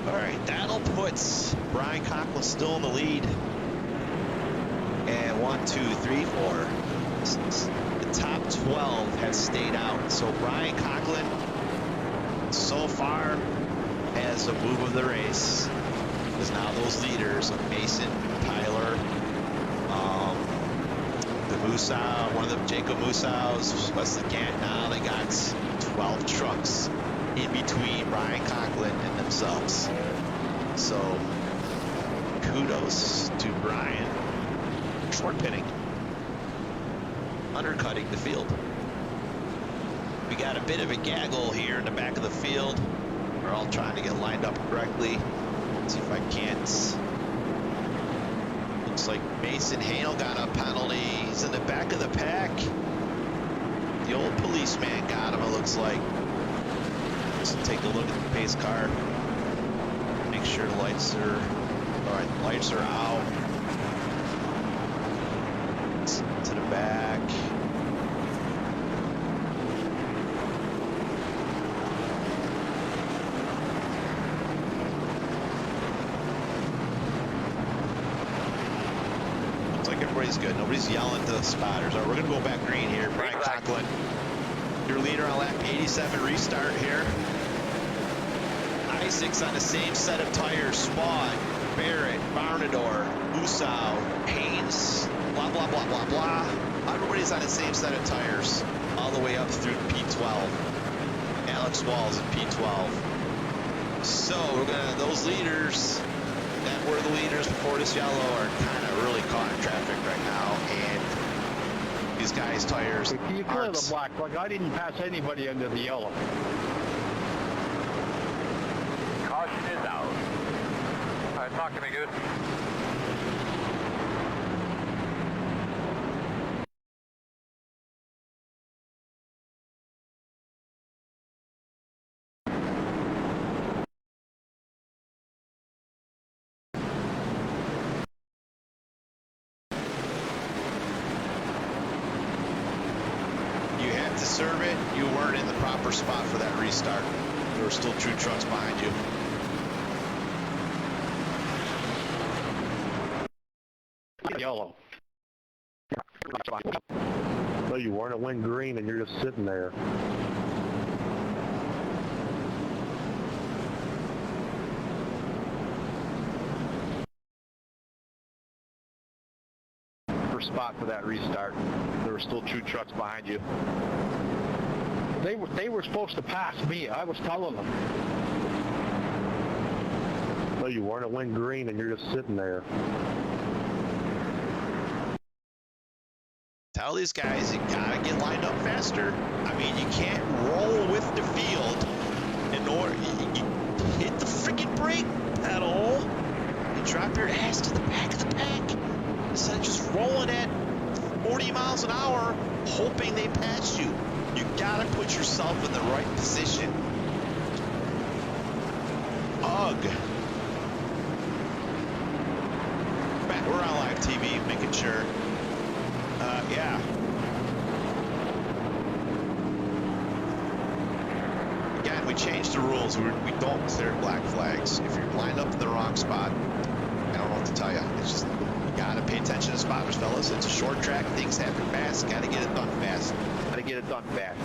Alright, that'll put Brian Conklin still in the lead. And 1, 2, 3, 4. The top 12 has stayed out. So Brian Conklin so far has a move of the race. Because now those leaders of Mason, Tyler, the Musau, one of them, Jacob Musau's, Wesley Gant, now they got 12 trucks in between Brian Conklin and themselves. So kudos to Brian. Short pitting, undercutting the field. We got a bit of a gaggle here in the back of the field. We're all trying to get lined up correctly. Let's see if I can't. Looks like Mason Hanel got a penalty. He's in the back of the pack. The old policeman got him, it looks like. Let's take a look at the pace car. Make sure the lights are, all right, the lights are out. To the back. Looks like everybody's good. Nobody's yelling to the spotters. All right, we're gonna go back green here. Brian Conklin, your leader on lap 87 restart here. Isaacs on the same set of tires. Spawn, Barrett, Barnador, Musau, Haynes, blah, blah, blah, blah, blah, blah. Everybody's on the same set of tires all the way up through P12. Alex Walls at P12. So we're gonna, those leaders that were the leaders before this yellow are kind of really caught in traffic right now, and these guys' tires If you clear the black flag, I didn't pass anybody under the yellow. Caution is out. All right, talk to me, good. to serve it, you weren't in the proper spot for that restart. There were still two trucks behind you. Yellow. No, you weren't. It went green and you're just sitting there. Spot for that restart. There were still two trucks behind you. They were supposed to pass me. I was telling them. No, you weren't. It went green and you're just sitting there. Tell these guys you gotta get lined up faster. I mean, you can't roll with the field in order. You hit the freaking brake pedal. You drop your ass to the back of the pack. Instead of just rolling at 40 miles an hour, hoping they pass you. You gotta put yourself in the right position. Ugh. Back, we're on live TV, making sure. Yeah. Again, we changed the rules. We don't clear black flags. If you're lined up in the wrong spot, I don't know what to tell you. It's just, gotta pay attention to spotters, fellas. It's a short track. Things happen fast. Gotta get it done fast. Gotta get it done fast.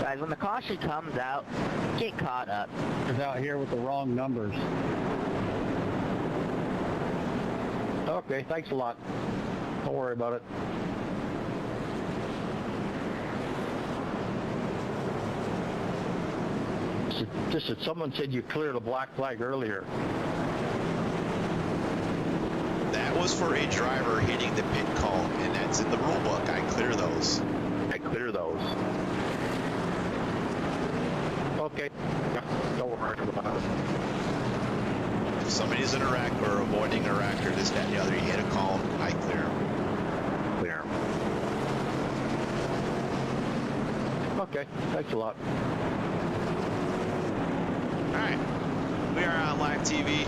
Guys, when the caution comes out, get caught up. Is out here with the wrong numbers. Okay, thanks a lot. Don't worry about it. Just someone said you cleared a black flag earlier. That was for a driver hitting the pit cone, and that's in the rule book. I clear those. I clear those. Okay. Don't worry about it. If somebody's in a wreck or avoiding a wreck or this, that, and the other, you hit a cone, I clear them. Clear. Okay, thanks a lot. All right, we are on live TV.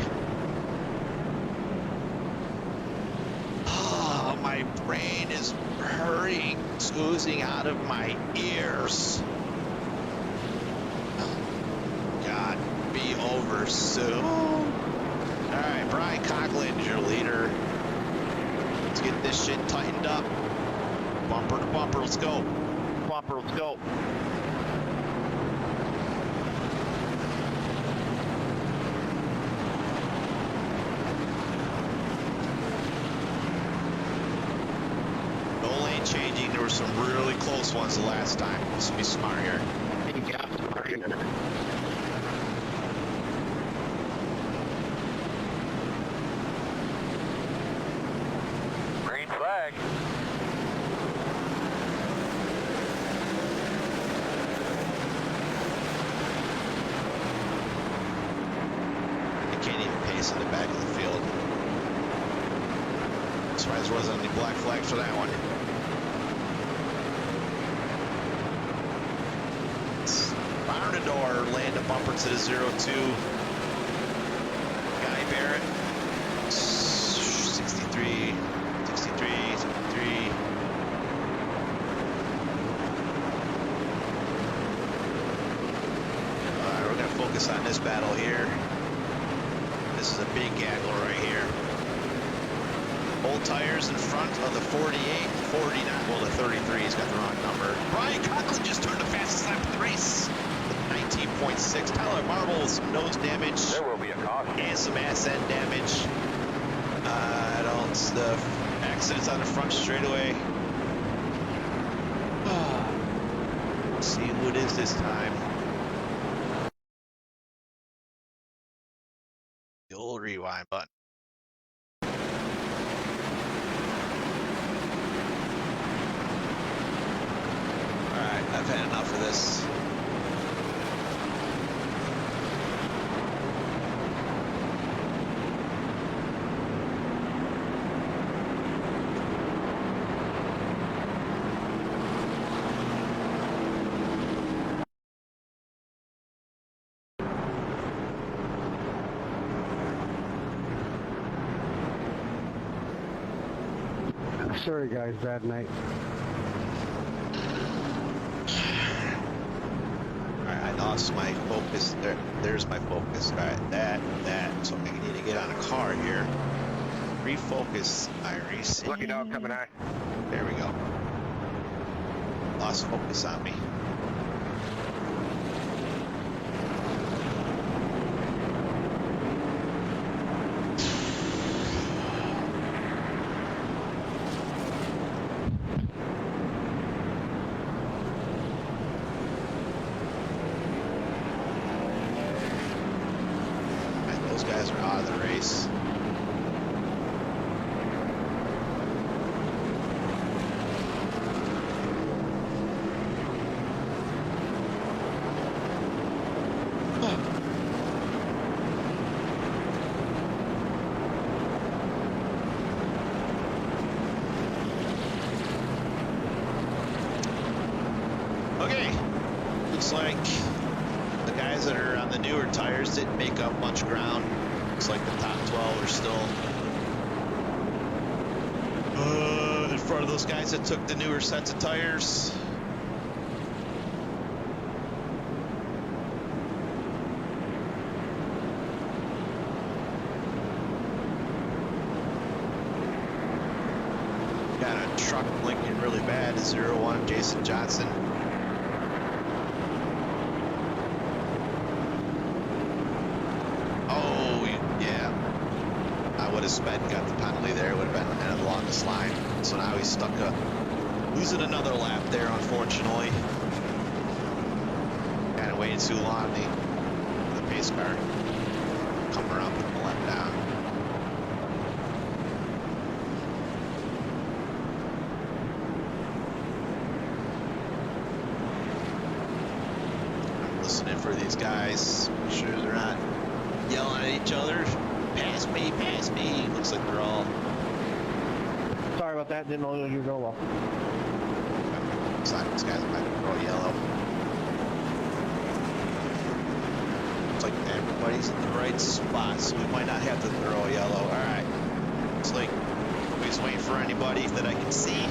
Oh, my brain is hurting. It's oozing out of my ears. God, be over soon. All right, Brian Coghlan's your leader. Let's get this shit tightened up. Bumper to bumper, let's go. Bumper, let's go. Changing. There were some really close ones the last time. Let's be smart here. Green flag. You can't even pace in the back of the field. That's why there wasn't any black flags for that one. Door, land a bumper to the 0-2. Guy Barrett, 63. All right, we're gonna focus on this battle here. This is a big gaggle right here. Old tires in front of the 48, 49, well the 33, he's got the wrong number. Brian Coghlan just turned the fastest lap of the race. 19.6. Tyler Marble with some nose damage. There will be a caution. And some ass end damage. I don't It's the accidents on the front straightaway. Let's see who it is this time. The old rewind button. Alright, I've had enough of this. Sorry guys, bad night. Alright, I lost my focus. There's my focus. Alright, that. So I need to get on a car here. Refocus, Iris. Lucky dog coming high. There we go. Lost focus on me. Those guys are out of the race. Okay, looks like the guys that are on the newer tires didn't make up much ground. Looks like the top 12 are still in front of those guys that took the newer sets of tires. Got a truck blinking really bad, 01 Jason Johnson. Sped got the penalty there, would have been the end along this line. So now he's stuck up, losing another lap there, unfortunately. Kind of waited too long. The pace car coming around, putting the lap down. I'm listening for these guys, make sure they're not yelling at each other. Pass me, pass me. Looks like they're all. Sorry about that, didn't know you were going well. Looks like these guys might throw yellow. Looks like everybody's in the right spot, so we might not have to throw yellow. Alright. Looks like we're just waiting for anybody that I can see.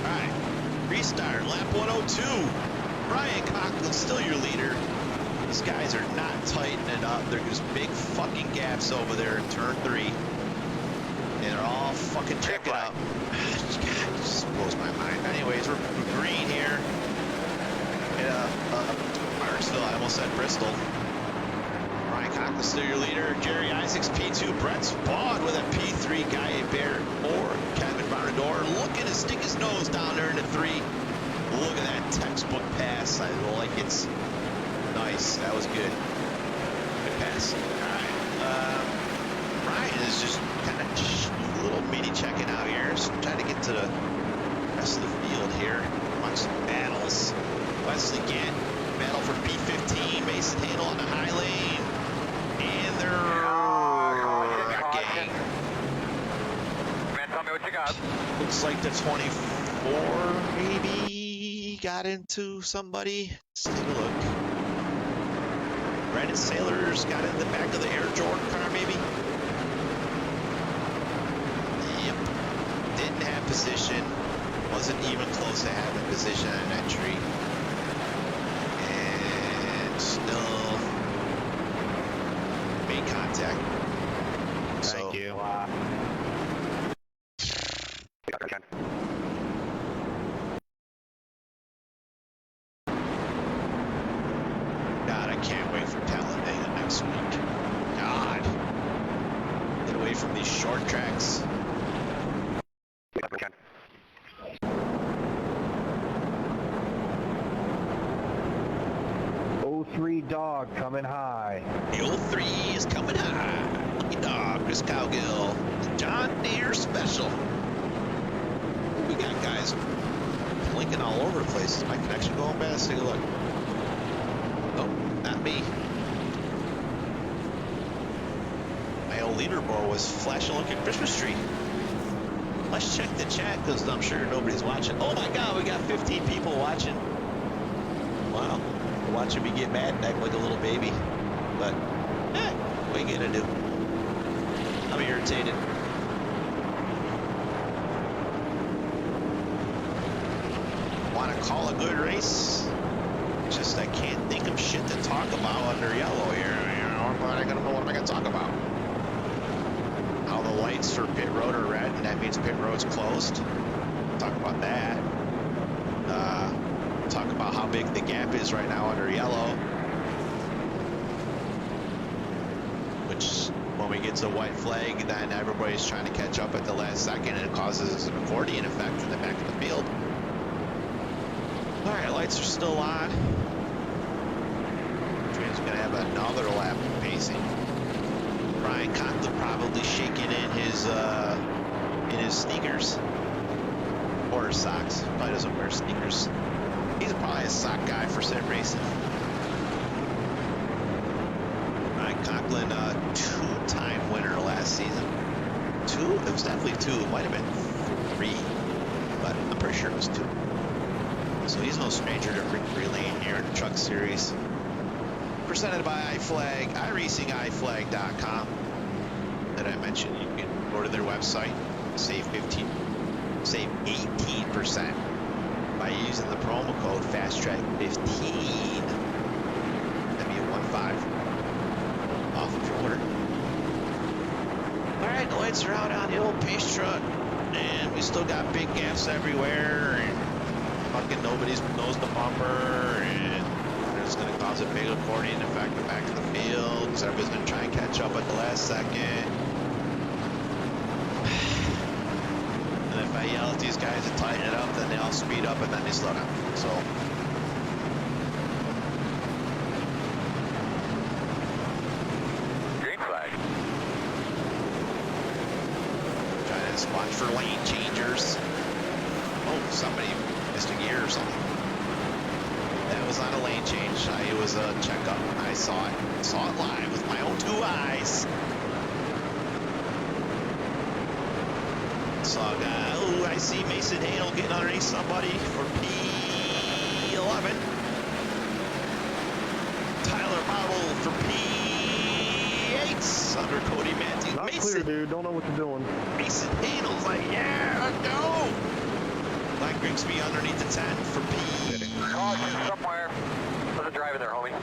Alright. Restart, lap 102. Ryan Conklin's still your leader. These guys are not tightening it up. They're just big fucking gaps over there in turn 3. And they're all fucking checking up. God, it just blows my mind. Anyways, we're green here. Martinsville, I almost said Bristol. Ryan Conklin's still your leader. Jerry Isaacs, P2. Brett Spawn with a P3. Guy Bear or Kevin Bonador looking to stick his nose down there in the 3. Look at that textbook pass. I like it. Nice, that was good. Good pass. Alright. Ryan is just kind of a little mini checking out here. So trying to get to the rest of the field here. Amongst some battles. Wesley Gant, battle for P15. Mason Handel on the high lane. And they're gang. Man, tell me what you got. Looks like the 24 maybe got into somebody. Let's take a look. Brandon Sailors got in the back of the Air Jordan car, maybe? Yep. Didn't have position. Wasn't even close to having position on that tree. And still made contact. Thank you. God, I can't wait for Talladega next week. God. short tracks. 03 dog coming high. The 03 is coming high. Lucky dog, Chris Cowgill. John Deere special. We got guys blinking all over the place. Is my connection going bad? Let's take a look. Oh, not me. My old leaderboard was flashing like a Christmas tree. Let's check the chat because I'm sure nobody's watching. Oh my God, we got 15 people watching. Wow. Watching me get mad and act like a little baby. But, what are you gonna do? I'm irritated. Want to call a good race? Just I can't think of shit to talk about under yellow here. I don't know what am I gonna talk about. How the lights for pit road are red, and that means pit road's closed. Talk about that. Talk about how big the gap is right now under yellow. Which, when we get to white flag, then everybody's trying to catch up at the last second, and it causes an accordion effect in the back of the field. All right, lights are still on. Train's gonna have another lap of pacing. Brian Conklin probably shaking in his sneakers or socks. Probably doesn't wear sneakers. He's probably a sock guy for sim racing. Brian Conklin, two-time winner last season. Two? It was definitely two. It might have been three, but I'm pretty sure it was two. So he's no stranger to relaying here in the Truck Series. Presented by iFlag, iRacingIFlag.com. That I mentioned, you can go to their website, save 18% by using the promo code FastTrack15. That'd be a 1-5 off of your order. All right, the lights are out on the old pace truck, and we still got big gaps everywhere, and fucking nobody's knows the bumper, and it's going to cause a big accordion effect in the back of the field because everybody's going to try and catch up at the last second. And if I yell at these guys to tighten it up, then they all speed up and then they slow down. So Green flag. trying to watch for lane changers. Oh, somebody missed a gear or something. That was not a lane change. It was a checkup. I saw it live with my own two eyes. Saw a guy. Oh, I see Mason Hale getting underneath somebody for P11. Tyler Bottle for P8 under Cody Matthews. Not Mason, clear, dude. Don't know what you're doing. Mason Hale's like, yeah, let's go. Black Grigsby underneath the 10 for P. Caution somewhere. There's a drive in there, homie.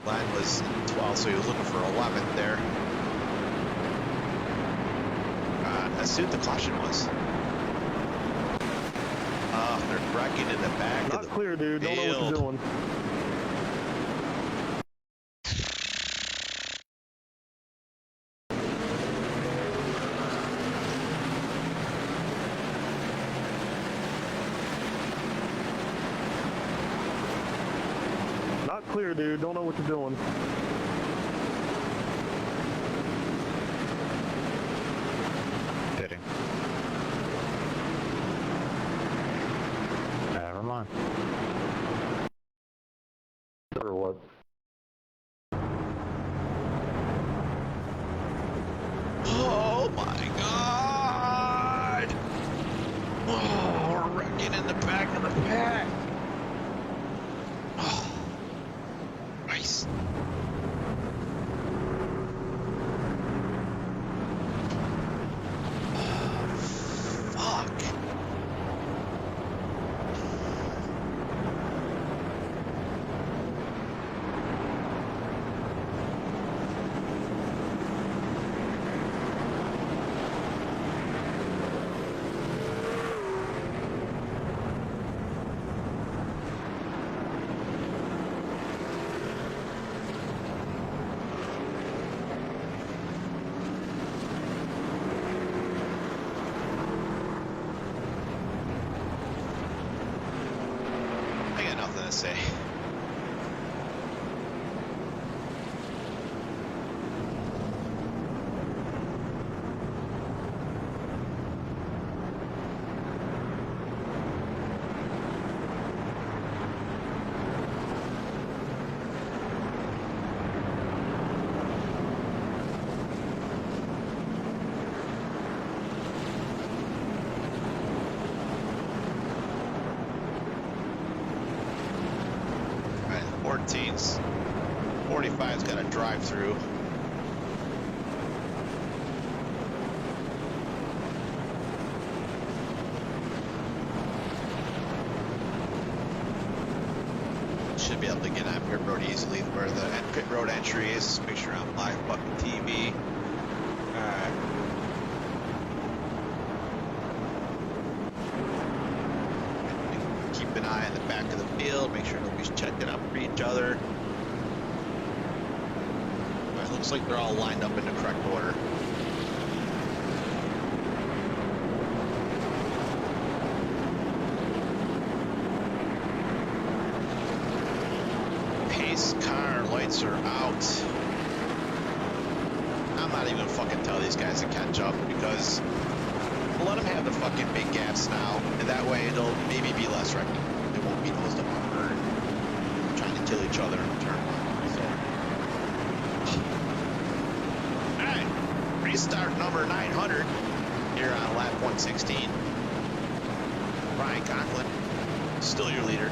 Line was 12, so he was looking for 11th there. Let's see what the caution was. They're wrecking in the back Not of the clear, dude. Don't know what you're doing. Not clear, dude. Don't know what you're doing. Pitting. Never mind. Or what? Oh my God! Oh, we're wrecking in the back of the pack. Oh, nice. Fuck. say. All right, 14's 45's got a drive through. Should be able to get on pit road easily where the pit road entry is. Make sure I'm live fucking TV. Alright. Keep an eye on the back of the field. Make sure nobody's checking up for each other. Alright, looks like they're all lined up in the correct order. Pace car lights are out. I'm not even gonna fucking tell these guys to catch up because we'll let them have the fucking big gaps now, and that way it'll maybe be less wrecking. It won't be those that are trying to kill each other in turn one. So. Alright, restart number 900 here on lap 116. Brian Conklin, still your leader.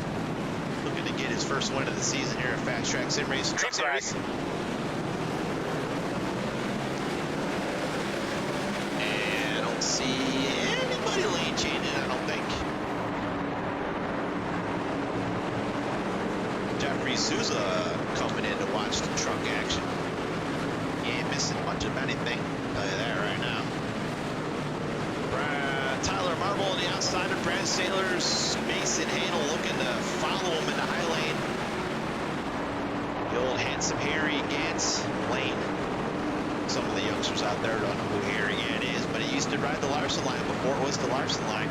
Looking to get his first win of the season here at FastTrack Sim Race Truck Series. And I don't see anybody lane changing, I don't think. Jeffrey Souza coming in to watch the truck action. He ain't missing much of anything. I'll tell you that right now. Tyler Marble on the outside of Brad Sailors. Mason Hanel looking to follow him in the high lane. The old handsome Harry Gantz lane. Some of the youngsters out there don't know who Harry Gant is, but he used to ride the Larson line before it was the Larson line.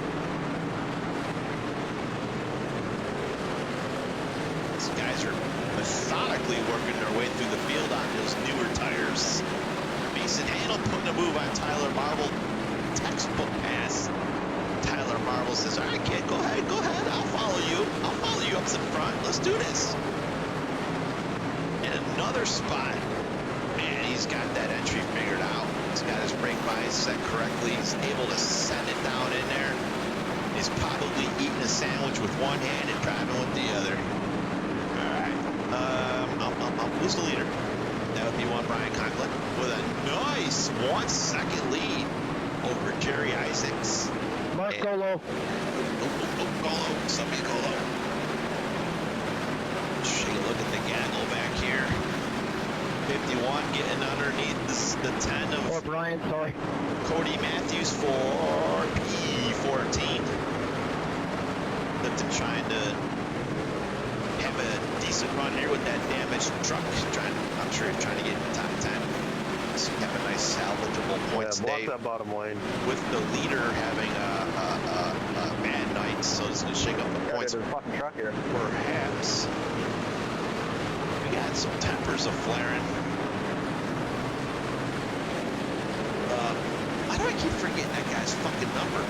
These guys are methodically working their way through the field on those newer tires. Mason Hanel putting a move on Tyler Marble. Textbook pass. Tyler Marble says, all right, kid, go ahead, I'll follow you up to the front, let's do this. In another spot, man, he's got that entry figured out. He's got his brake bias set correctly, he's able to send it down in there. He's probably eating a sandwich with one hand and driving with the other. All right, who's the leader? That would be one Brian Conklin with a nice 1 second lead over Jerry Isaacs. Mark Golo. Golo. Somebody Golo. Take a look at the gaggle back here. 51 getting underneath the 10 of Brian, sorry. Cody Matthews for P14. Lipton trying to have a decent run here with that damaged truck. I'm sure he's trying to get in the top 10. Have a nice salvageable point stay block that bottom lane. with the leader having a bad night, so it's going to shake up the points. There's a fucking truck here. Perhaps. We got some tempers a flaring. Why do I keep forgetting that guy's fucking number?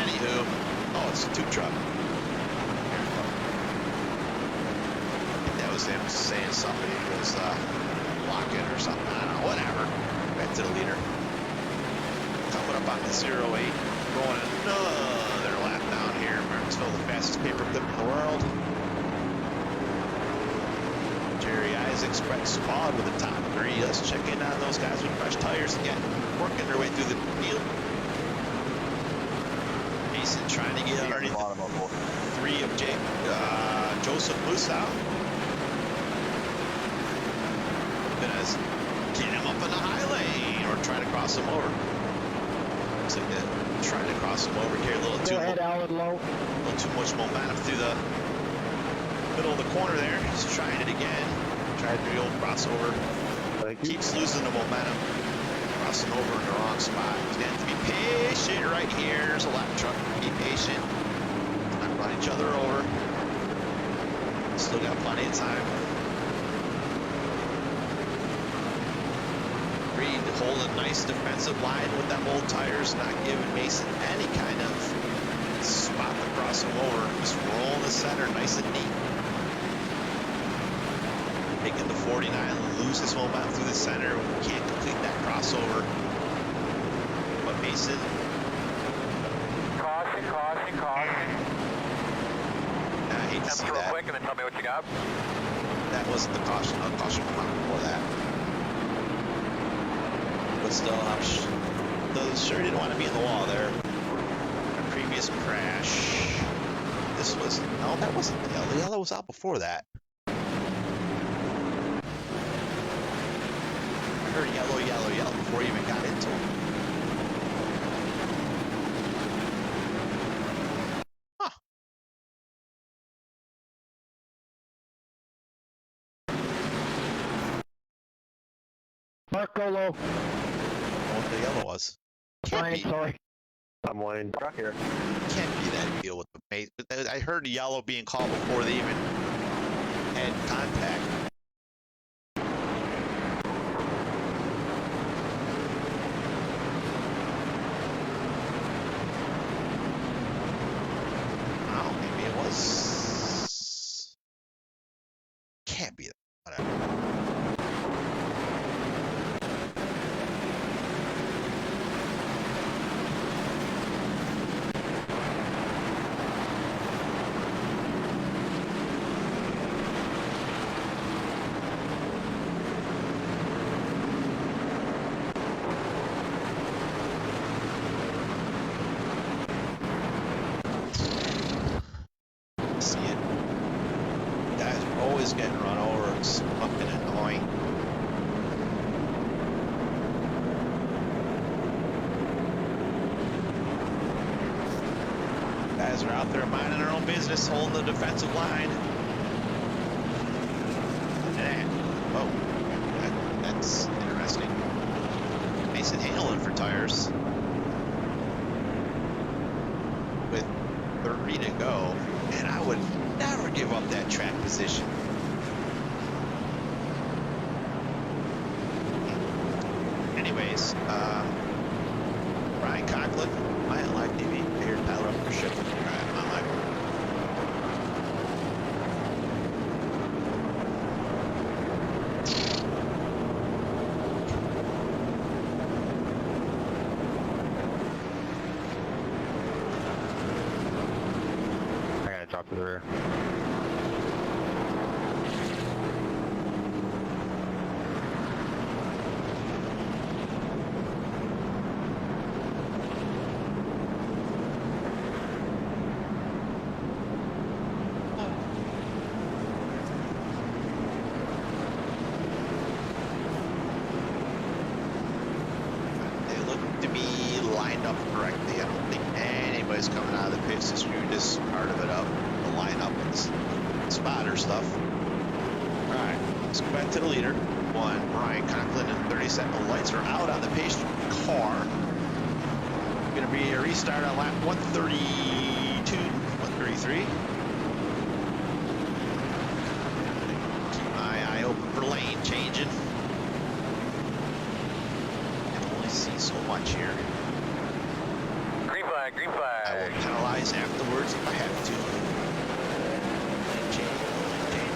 Anywho. Oh, it's a tube truck. Was him saying somebody was blocking or something. I don't know, whatever. Back to the leader. Coming up on the 08. Going another lap down here. Martinsville, the fastest paper clip in the world. Jerry Isaacs, Brett Squad with the top 3. Let's check in on those guys with fresh tires again. Working their way through the field. Mason trying to get underneath the 3 of Joseph Musa. As get him up in the high lane or try to cross him over. Looks like they're trying to cross him over here. A little too much momentum through the middle of the corner there. He's trying it again. Tried the old crossover. Keeps losing the momentum. Crossing over in the wrong spot. He's going to have to be patient right here. There's a lap truck. Be patient. each other over. Still got plenty of time. Reed holding a nice defensive line with them old tires, not giving Mason any kind of spot to cross him over. Just rolling the center nice and neat. Making the 49 lose his momentum through the center. Can't complete that crossover. But Mason. Caution, caution, caution. I hate to see Real that. quick and then tell me what you got. That wasn't the caution. The caution came out before that. But still, sure didn't want to be in the wall there. A previous crash. This was, no, that wasn't the yellow. The yellow was out before that. I heard yellow, yellow, yellow before you even got into him. Huh. Mark, go low. What the yellow was. Brian, sorry. I'm Wayne. Back here. Can't be that deal with the base. But I heard the yellow being called before they even had contact. Oh, maybe it was. Can't be that. Whatever. See it. Guys are always getting run over. It's fucking annoying. Guys are out there minding their own business, holding the defensive line. And, oh, that's interesting. Mason Hamlin for tires. With 30 to go, and I would never give up that track position. Anyways, Ryan Conklin, I like TV. I hear Tyler up for shit. I'm like, I gotta drop to the rear. they look to be lined up correctly. I don't think anybody's coming out of the pits to screw this part of it up. The lineup and spotter stuff. All right, let's go back to the leader. One, Ryan Conklin and 37. The lights are out on the pace car. Gonna be a restart on lap 132, 133. Keep my eye open for lane changing. I can only see so much here. Green flag, green flag. I will penalize afterwards if I have to. Change. Okay,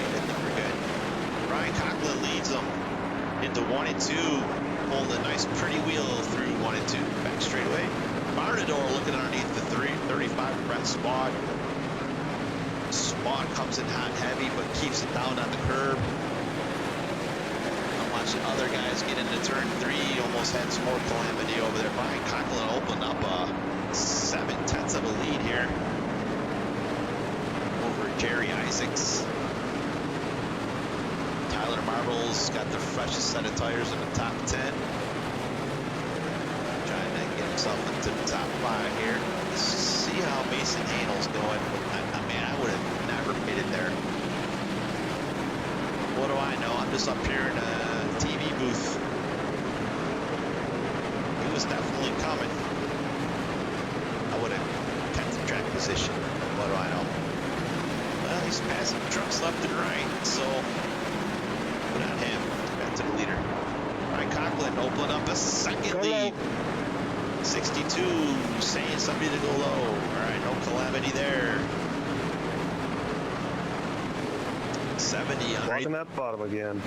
I think we're good. Ryan Conklin leads them into 1 and 2. Holding a nice pretty wheel through 1 and 2. Back straightaway. Martinsville looking underneath the 35 Brent Spawn. Spawn comes in hot and heavy, but keeps it down on the curb. I'm watching other guys get into turn 3. Almost had some more calamity over there. Ryan Conklin opened up a 7/10 of a lead here over Jerry Isaacs. Tyler Marble's got the freshest set of tires in the top 10. Trying to get himself into the top 5 here. Let's see how Mason Hanel's going. I mean, I would have never made it there. What do I know? I'm just up here in a TV booth. He was definitely coming. I would have kept the track position, but what do I know? Well, he's passing trucks left and right, so put on him. Back to the leader. Ryan Conklin opening up a second lead. 62, saying somebody to go low. All right, no calamity there. 70 underneath. Walking that bottom again.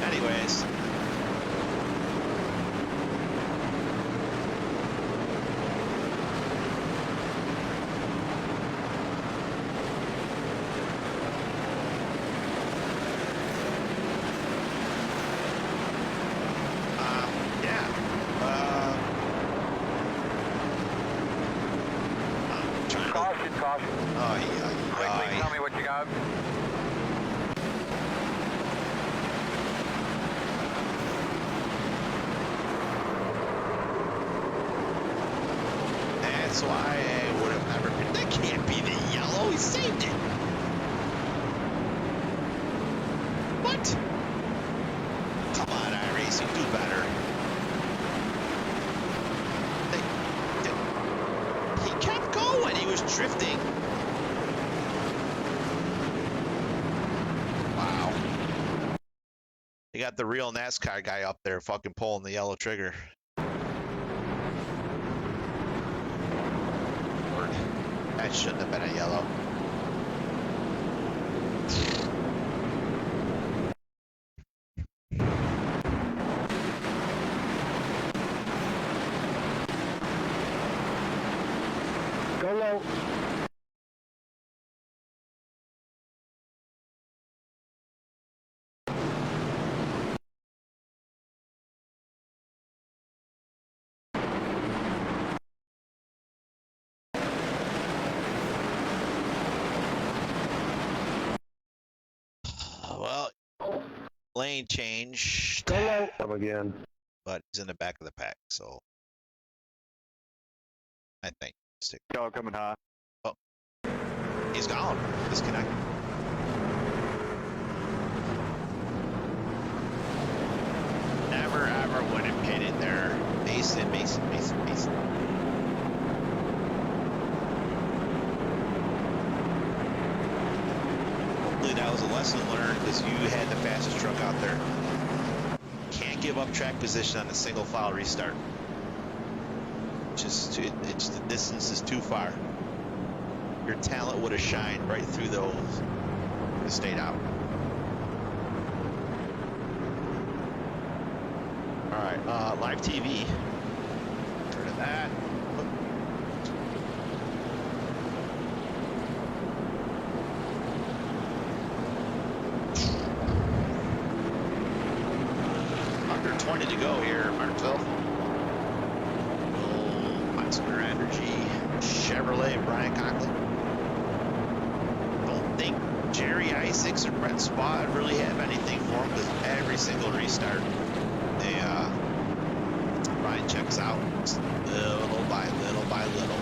Anyways. Caution. Oh, yeah. Tell me what you got. That's why I would have never been. That can't be the yellow. He saved it. What? Come on, iRacing, do better. He kept going. He was drifting. Wow. They got the real NASCAR guy up there fucking pulling the yellow trigger. That shouldn't have been a yellow. Go low. Well, lane change. Go low. Come again. But he's in the back of the pack, so I think. Stick. Go coming high. Oh, he's gone. Disconnect. Never ever would have pitted there. Mason. Hopefully that was a lesson learned because you had the fastest truck out there. Can't give up track position on a single file restart. It's the distance is too far. Your talent would have shined right through those. Would have stayed out. All right, live TV. Get rid of that. Under 20 to go here, Martinsville. Monster Energy, Chevrolet, Brian Conklin. Don't think Jerry Isaacs or Brett Spod really have anything for him because every single restart, Brian checks out little by little by little.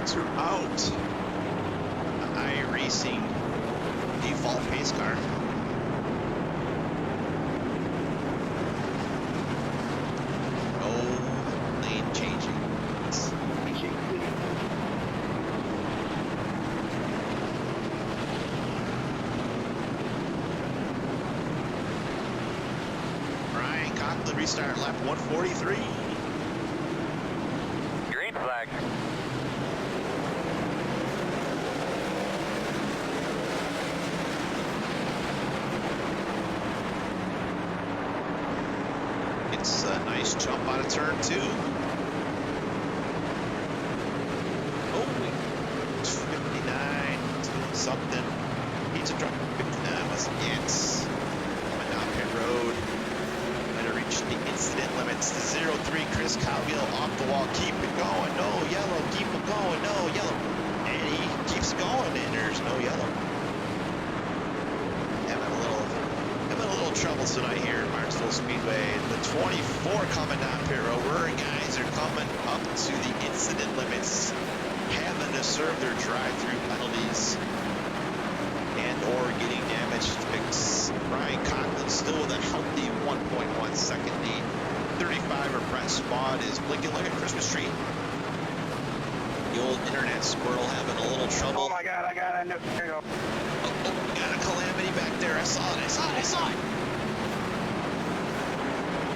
Are out. The iRacing default pace car. No lane changing. Brian Conklin restart lap 143. Green flag. It's a nice jump out of turn 2. Oh, it's 59, something. Needs a drop. 59 was it. Coming down pit road. Better reach approach the incident limits. The 03 Chris Cowgill off the wall. Keep it going. No yellow. Keep it going. No yellow. And he keeps going, and there's no yellow. Having a little trouble tonight here at Martinsville Speedway. The 24 coming down pit road. Guys are coming up to the incident limits, having to serve their drive-through penalties and or getting damage fixed. Brian Conklin still with a healthy 1.1 second lead. 35er Brent Spot is blinking like a Christmas tree. The old internet squirrel having a little trouble. Oh my God, I got it. There you go. Oh, got a calamity back there. I saw it.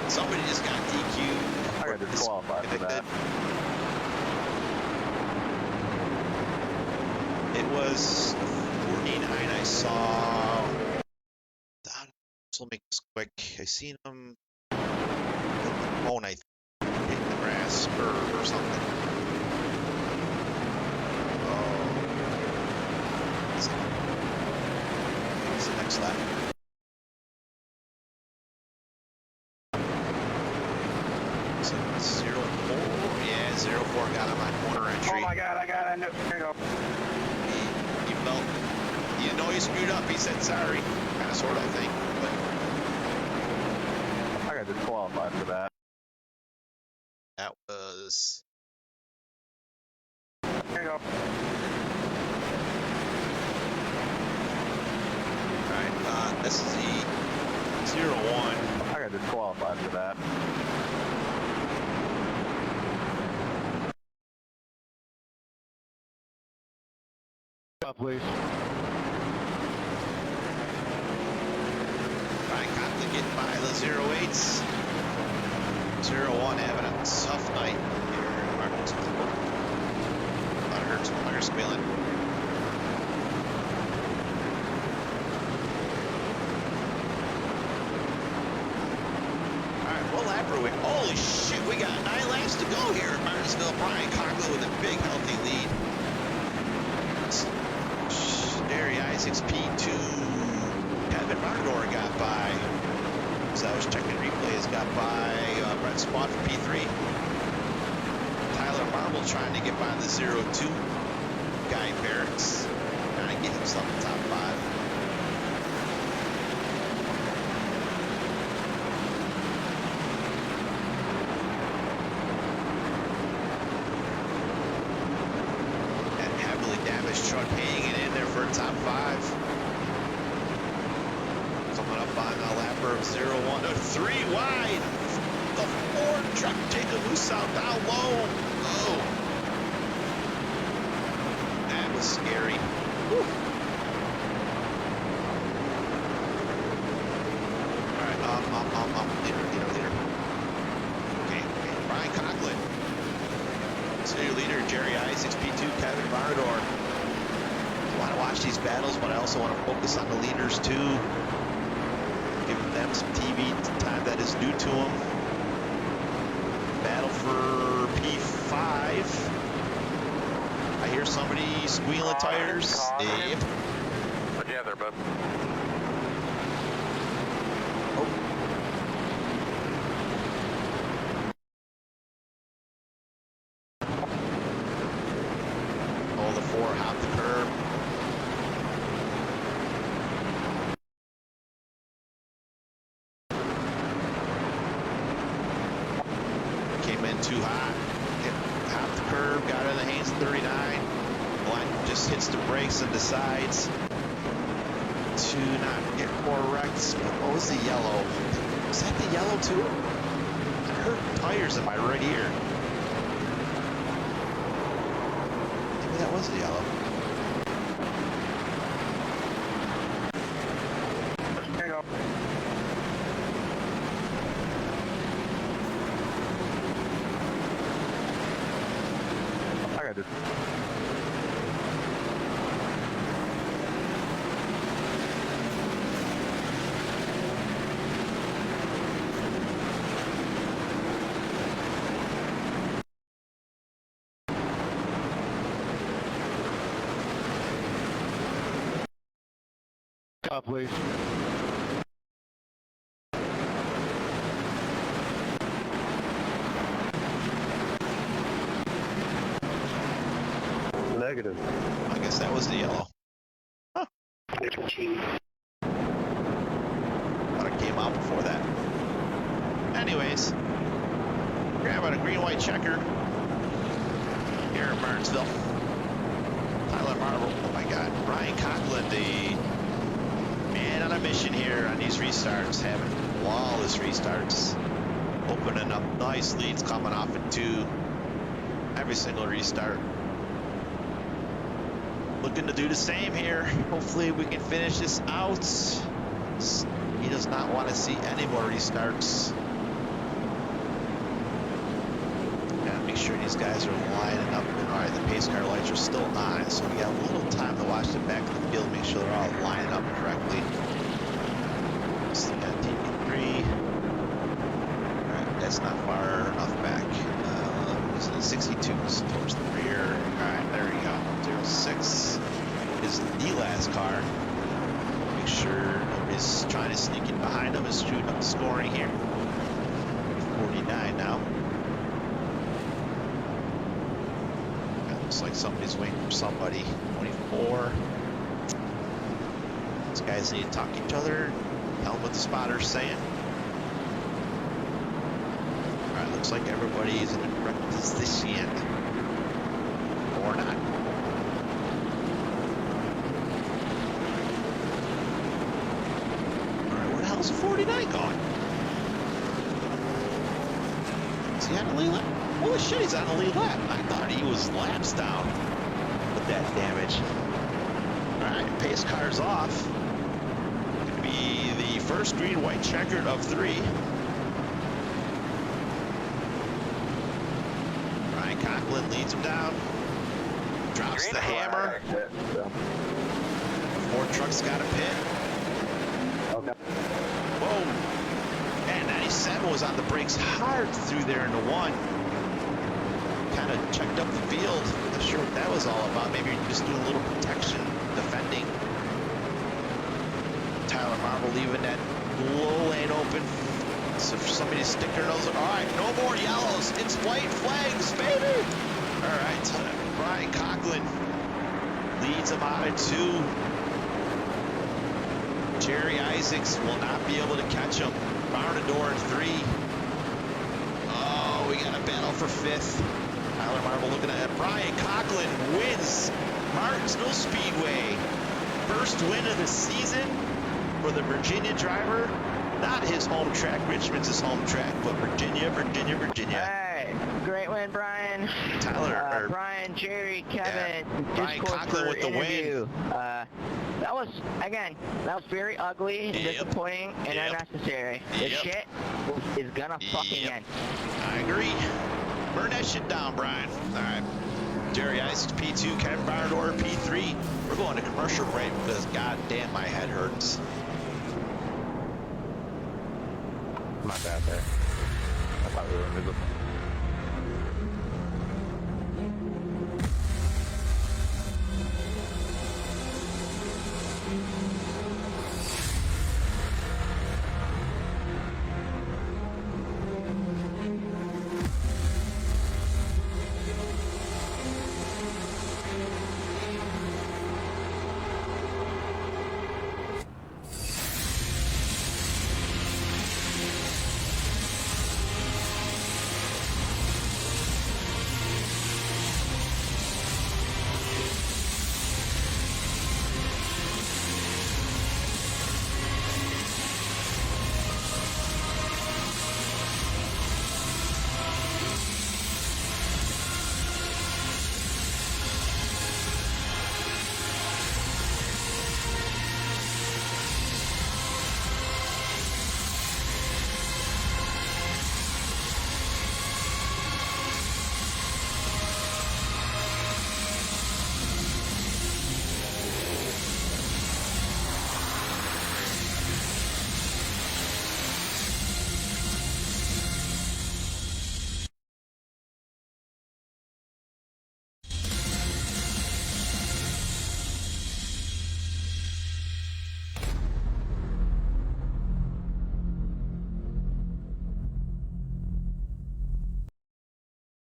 Somebody just got DQ'd. I got disqualified for that. It was 49 I saw. This will make this quick. I seen him hit the phone, I think, hit the grass or something. What's the next lap? So 04, yeah, 04 got on my corner entry. Oh my God, I got it. There you go. He felt, you know, he screwed up. He said sorry, kind of, sort of, I think. But I got disqualified for that. that was. There you go. All right, this is the 01. I got disqualified for that. Please. Brian Conklin getting by the 08s. 01 having a tough night here in Martinsville. A lot of hurts, tires squealing. All right, what lap are we? Holy shit, we got 9 laps to go here at Martinsville. Brian Conklin with a big, healthy lead. Jerry Isaacs P2. Kevin Margador got by. So I was checking replays, got by Brent Spot for P3. Tyler Marble trying to get by the 02. Guy Barracks trying to get himself in top 5. Truck hanging in there for a top 5. Coming up on a lapper of 01. 3 wide. The Ford truck, Jacob Husow down low. Oh. That was scary. Whew. All right, leader. Okay, Brian Conklin. So your leader, Jerry Isaacs, P2, Kevin Varador. I want to watch these battles, but I also want to focus on the leaders too. Give them some TV time that is due to them. Battle for P5. I hear somebody squealing tires. Yep. What you have there, bud? Oh, the 4 hopped the curb. Came in too hot, hopped the curb, got in the hands of 39. Black just hits the brakes and decides to not get correct. What was the yellow? Was that the yellow too? I heard tires in my right ear. Maybe that was the yellow. There you go. I got this. Stop, please. Negative. I guess that was the yellow. Huh. Thought it came out before that. Anyways, we're having a green-white checker here in Martinsville. Tyler Marble, oh my God, Brian Conklin, the man on a mission here on these restarts, having flawless restarts, opening up nice leads coming off at 2 every single restart. Looking to do the same here. Hopefully we can finish this out. He does not want to see any more restarts. Gotta make sure these guys are lining up. All right, the pace car lights are still on, so we got a little time to watch the back of the field, make sure they're all lining up correctly. So we got TV3. All right, that's not far enough back. So the 62s towards the rear. All right, there we go. 06 is the last car. Make sure nobody's trying to sneak in behind him and shoot up the scoring here. 49 now. That looks like somebody's waiting for somebody. 24. These guys need to talk to each other. Tell them what the spotter's saying. All right, looks like everybody's in the correct position. Or not. How's the 49 going? Is he on the lead lap? Holy shit, he's on the lead lap. I thought he was laps down with that damage. Alright, pace car's off. Gonna be the first green-white checkered of 3. Brian Conklin leads him down. Drops the hammer. Ford truck's got a pit. Okay. Whoa. Man, 97 was on the brakes hard through there into 1. Kind of checked up the field. Not sure what that was all about. Maybe you're just doing a little protection, defending. Tyler Marble leaving that low lane open. So if somebody's sticking their nose, all right, no more yellows. It's white flags, baby. All right, Brian Conklin leads him out of 2. Jerry Isaacs will not be able to catch him. Barnador in 3. Oh, we got a battle for 5th. Tyler Marble looking at Brian Conklin wins Martinsville Speedway. First win of the season for the Virginia driver. Not his home track. Richmond's his home track, but Virginia. Hey, great win, Brian. Tyler, Brian, Jerry, Kevin. Yeah, Brian Conklin with the interview. That was very ugly, and disappointing, and unnecessary. This shit is gonna fucking end. I agree. Burn that shit down, Brian. All right. Jerry Isaacs, P2, Kevin Barnador, P3. We're going to commercial break because goddamn my head hurts. My bad there. I thought we were invisible.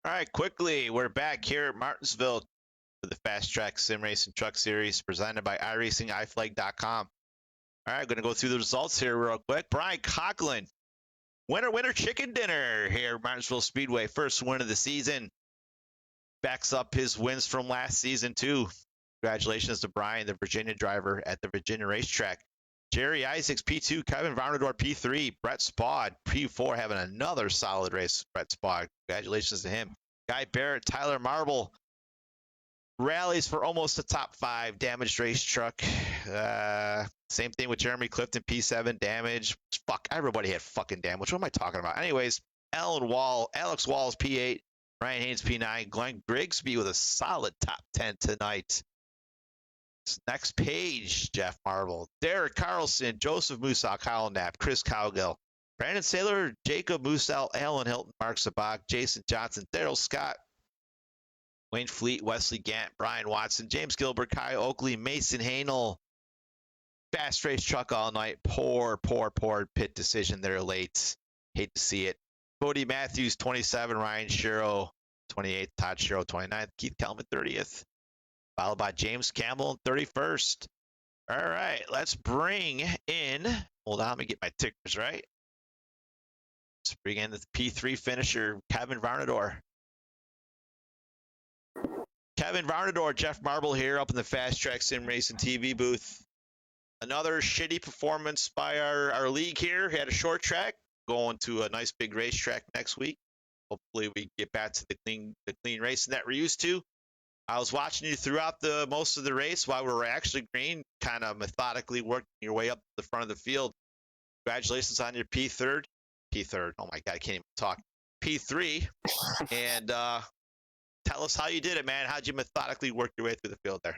All right, quickly, we're back here at Martinsville for the Fast Track Sim Racing Truck Series presented by iRacingIFlag.com. All right, going to go through the results here real quick. Brian Conklin, winner chicken dinner here at Martinsville Speedway. First win of the season. Backs up his wins from last season, too. Congratulations to Brian, the Virginia driver at the Virginia racetrack. Jerry Isaacs, P2. Kevin Varnador, P3. Brett Spaude, P4, having another solid race. Brett Spaude, congratulations to him. Guy Barrett, Tyler Marble, rallies for almost a top 5. Damaged race truck. Same thing with Jeremy Clifton, P7. Damage. Fuck, everybody had fucking damage. What am I talking about? Anyways, Alex Walls, P8. Ryan Haynes, P9. Glenn Grigsby with a solid top 10 tonight. Next page, Jeff Marble. Derek Carlson, Joseph Musa, Kyle Knapp, Chris Cowgill, Brandon Saylor, Jacob Musel, Alan Hilton, Mark Sabak, Jason Johnson, Daryl Scott, Wayne Fleet, Wesley Gant, Brian Watson, James Gilbert, Kai Oakley, Mason Hanel. Fast race truck all night. Poor pit decision there late. Hate to see it. Cody Matthews, 27. Ryan Shiro, 28th. Todd Shiro, 29th. Keith Kelman, 30th. Followed by James Campbell, 31st. All right, let's bring in, hold on, let me get my tickers right. Let's bring in the P3 finisher, Kevin Varnador. Kevin Varnador, Jeff Marble here up in the Fast Track Sim Racing TV booth. Another shitty performance by our league here. Had a short track, going to a nice big racetrack next week. Hopefully we get back to the clean racing that we're used to. I was watching you throughout most of the race while we were actually green, kind of methodically working your way up the front of the field. Congratulations on your P3. Oh my God, I can't even talk. P3. And tell us how you did it, man. How'd you methodically work your way through the field there?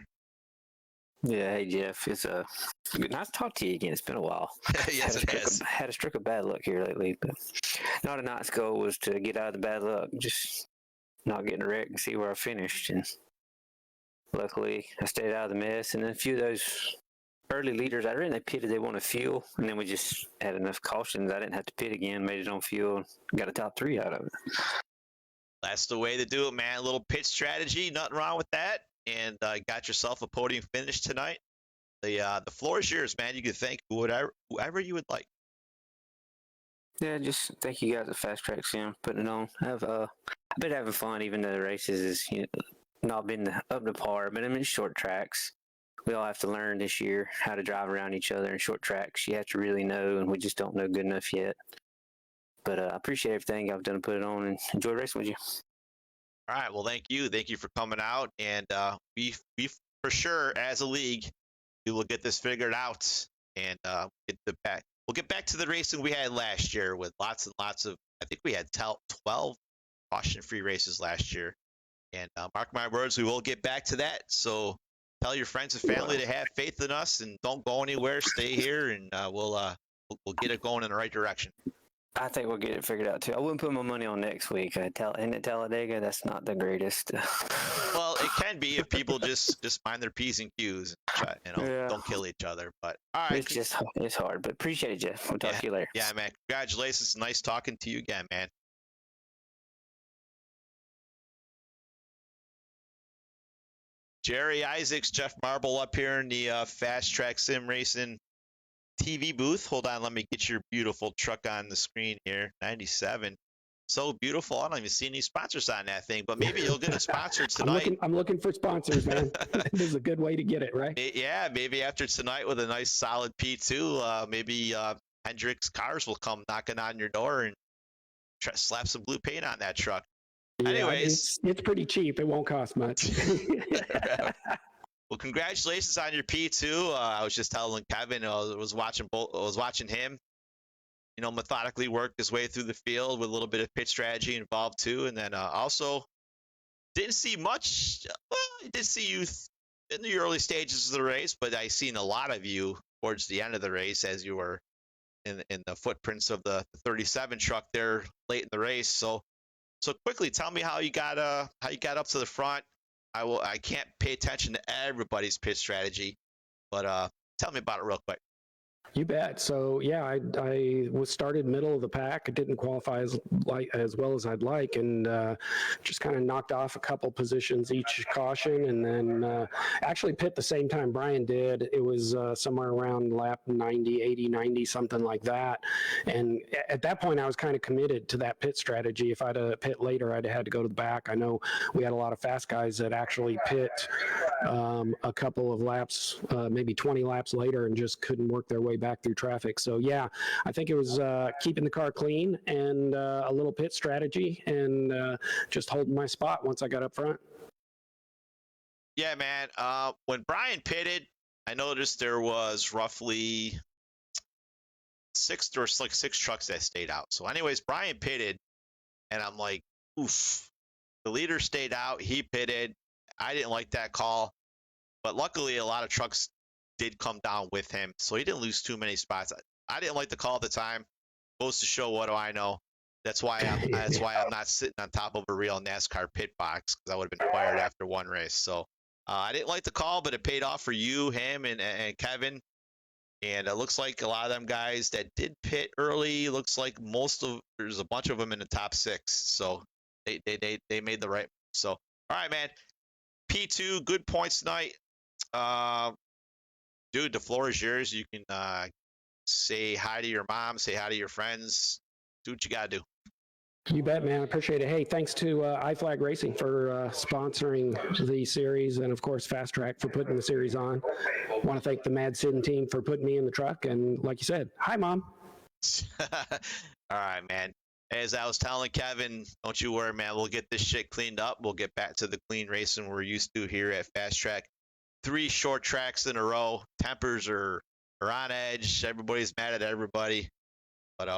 Yeah, hey Jeff, it's nice to talk to you again. It's been a while. Yes, it has. Had a streak of bad luck here lately, but not a night's goal was to get out of the bad luck, just not getting a wreck and see where I finished. And luckily, I stayed out of the mess. And then a few of those early leaders, I ran, they pitted, they wanted fuel, and then we just had enough cautions. I didn't have to pit again, made it on fuel, and got a top 3 out of it. That's the way to do it, man. A little pit strategy, nothing wrong with that. And got yourself a podium finish tonight. The floor is yours, man. You can thank whoever you would like. Yeah, just thank you guys at Fast Track Sim putting it on. I've been having fun, even though the races is not been up to par. But I mean, short tracks. We all have to learn this year how to drive around each other in short tracks. You have to really know, and we just don't know good enough yet. But I appreciate everything I've done to put it on and enjoy racing with you. All right. Well, thank you. Thank you for coming out. And we for sure, as a league, we will get this figured out and we'll get back to the racing we had last year with lots and lots of, I think we had 12 caution-free races last year. And mark my words, we will get back to that. So tell your friends and family to have faith in us and don't go anywhere. Stay here, and we'll get it going in the right direction. I think we'll get it figured out, too. I wouldn't put my money on next week. In Talladega, that's not the greatest. Well, it can be if people just mind their P's and Q's and try, don't kill each other. But all right, it's hard, but appreciate it, Jeff. We'll talk to you later. Yeah, man. Congratulations. Nice talking to you again, man. Jerry Isaacs, Jeff Marble up here in the Fast Track Sim Racing TV booth. Hold on, let me get your beautiful truck on the screen here. 97. So beautiful. I don't even see any sponsors on that thing, but maybe you'll get it sponsored tonight. I'm looking for sponsors, man. This is a good way to get it, right? Yeah, maybe after tonight with a nice solid P2, maybe Hendrick's Cars will come knocking on your door and slap some blue paint on that truck. Yeah, anyways, it's pretty cheap. It won't cost much. Well, congratulations on your P2. I was just telling Kevin, I was watching him, methodically work his way through the field with a little bit of pit strategy involved too. And then also didn't see much. Well, I did see you in the early stages of the race, but I seen a lot of you towards the end of the race as you were in the footprints of the 37 truck there late in the race. So quickly, tell me how you got up to the front. I can't pay attention to everybody's pit strategy, but tell me about it real quick. You bet. So yeah, I was started middle of the pack. I didn't qualify as well as I'd like, and just kind of knocked off a couple positions each caution, and then actually pit the same time Brian did. It was somewhere around lap 90, 80, 90, something like that. And at that point, I was kind of committed to that pit strategy. If I'd pit later, I'd have had to go to the back. I know we had a lot of fast guys that actually pit a couple of laps, maybe 20 laps later, and just couldn't work their way back through traffic. So yeah, I think it was keeping the car clean and a little pit strategy, and just holding my spot once I got up front. Yeah, man. When Brian pitted, I noticed there was roughly six trucks that stayed out. So anyways, Brian pitted, and I'm like, oof. The leader stayed out. He pitted. I didn't like that call, but luckily a lot of trucks did come down with him, so he didn't lose too many spots. I didn't like the call at the time. Goes to show, what do I know? That's why I'm not sitting on top of a real NASCAR pit box, because I would have been fired after one race. So I didn't like the call, but it paid off for you, him, and Kevin. And it looks like a lot of them guys that did pit early, looks like there's a bunch of them in the top 6. So they made the right. So all right, man. P2, good points tonight. Dude, the floor is yours. You can say hi to your mom, say hi to your friends. Do what you got to do. You bet, man. I appreciate it. Hey, thanks to iFlag Racing for sponsoring the series, and of course FastTrack for putting the series on. I want to thank the Mad Sid team for putting me in the truck, and like you said, hi, Mom. All right, man. As I was telling Kevin, don't you worry, man. We'll get this shit cleaned up. We'll get back to the clean racing we're used to here at FastTrack. 3 short tracks in a row. Tempers are on edge. Everybody's mad at everybody. But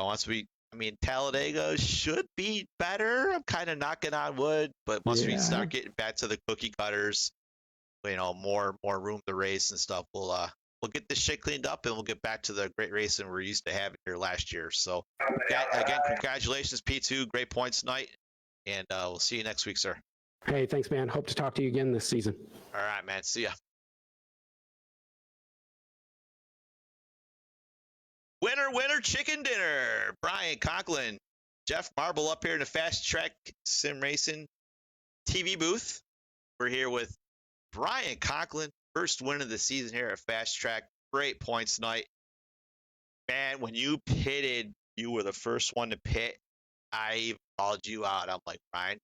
Talladega should be better. I'm kind of knocking on wood. But once we start getting back to the cookie cutters, more room to race and stuff, we'll get this shit cleaned up, and we'll get back to the great racing we're used to having here last year. So again, congratulations, P2. Great points tonight, and we'll see you next week, sir. Hey, thanks, man. Hope to talk to you again this season. All right, man. See ya. Winner, chicken dinner. Brian Conklin, Jeff Marble up here in the FastTrack Sim Racing TV booth. We're here with Brian Conklin, first win of the season here at FastTrack. Great points tonight. Man, when you pitted, you were the first one to pit. I even called you out. I'm like, Brian,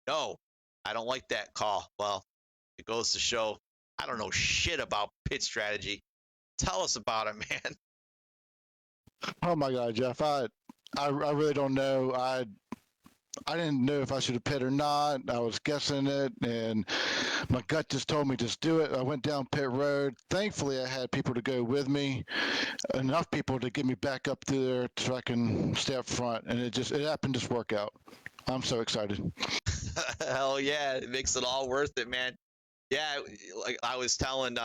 no, I don't like that call. Well, it goes to show I don't know shit about pit strategy. Tell us about it, man. Oh my God, Jeff! I really don't know. I didn't know if I should have pit or not. I was guessing it, and my gut just told me just do it. I went down pit road. Thankfully, I had people to go with me, enough people to get me back up to there so I can stay up front, and it happened to just work out. I'm so excited. Hell yeah, it makes it all worth it, man. Yeah, like I was telling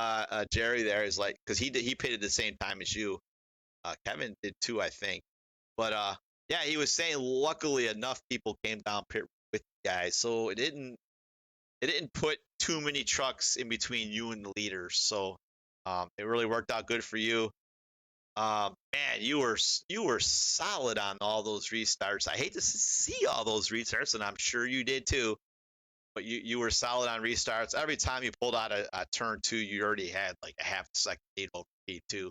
Jerry there, is like, because he pitted the same time as you. Kevin did too, I think. But yeah, he was saying luckily enough people came down pit with you guys, so it didn't put too many trucks in between you and the leaders. So it really worked out good for you. Man, you were solid on all those restarts. I hate to see all those restarts, and I'm sure you did too. But you were solid on restarts. Every time you pulled out a turn 2, you already had like a half second lead over P2.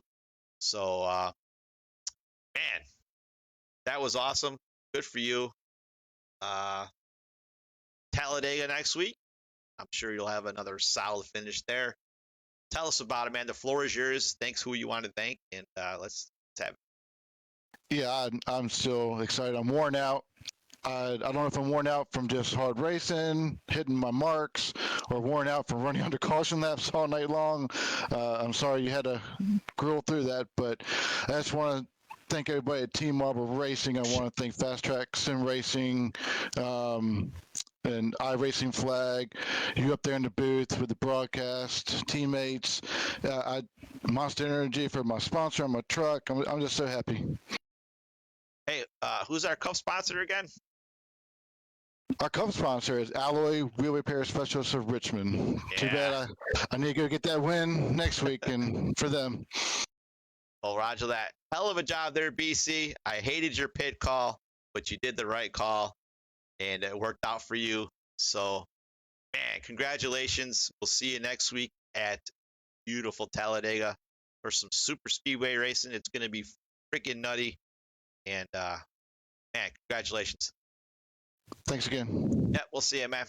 So, man, that was awesome. Good for you. Talladega next week. I'm sure you'll have another solid finish there. Tell us about it, man. The floor is yours. Thanks who you want to thank, and let's have it. Yeah, I'm still excited. I'm worn out. I don't know if I'm worn out from just hard racing, hitting my marks, or worn out from running under caution laps all night long. I'm sorry you had to grill through that, but I just want to thank everybody at Team Marble Racing. I want to thank FastTrack Sim Racing and iRacing Flag. You up there in the booth with the broadcast, teammates. Monster Energy for my sponsor on my truck. I'm just so happy. Hey, who's our cup sponsor again? Our cup sponsor is Alloy Wheel Repair Specialists of Richmond. Yeah. Too bad I need to go get that win next week and for them. Well, roger that. Hell of a job there, BC. I hated your pit call, but you did the right call, and it worked out for you. So, man, congratulations. We'll see you next week at beautiful Talladega for some super speedway racing. It's going to be freaking nutty. And, man, congratulations. Thanks again. Yeah, we'll see you, man.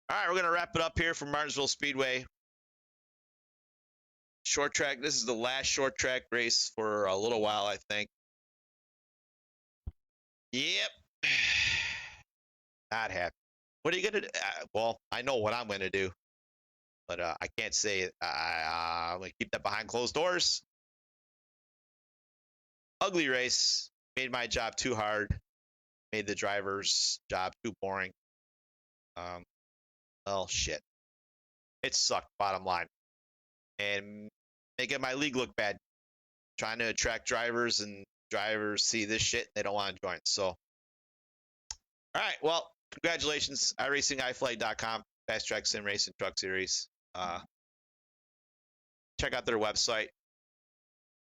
All right, we're going to wrap it up here from Martinsville Speedway. Short track. This is the last short track race for a little while, I think. Yep. Not happy. What are you going to do? Well, I know what I'm going to do, but I can't say it. I'm going to keep that behind closed doors. Ugly race. Made my job too hard. Made the driver's job too boring. Well, shit. It sucked, bottom line. And making my league look bad. Trying to attract drivers, and drivers see this shit, they don't want to join. So, all right, well, congratulations. iRacingIFlight.com, FastTrack Sim Racing Truck Series. Check out their website,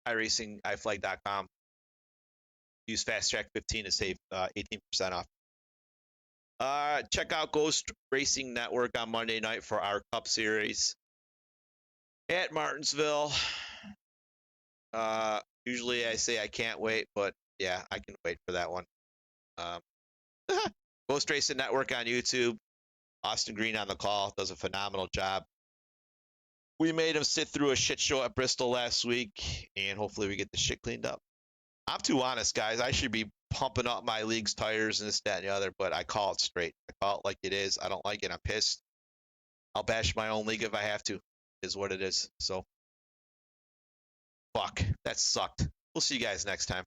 iRacingIFlight.com. Use FastTrack 15 to save 18% off. Check out Ghost Racing Network on Monday night for our Cup Series at Martinsville. Usually I say I can't wait, but yeah, I can wait for that one. Ghost Racing Network on YouTube. Austin Green on the call, does a phenomenal job. We made him sit through a shit show at Bristol last week, and hopefully we get the shit cleaned up. I'm too honest, guys. I should be pumping up my league's tires and this, that, and the other, but I call it straight. I call it like it is. I don't like it. I'm pissed. I'll bash my own league if I have to. It is what it is. So, fuck. That sucked. We'll see you guys next time.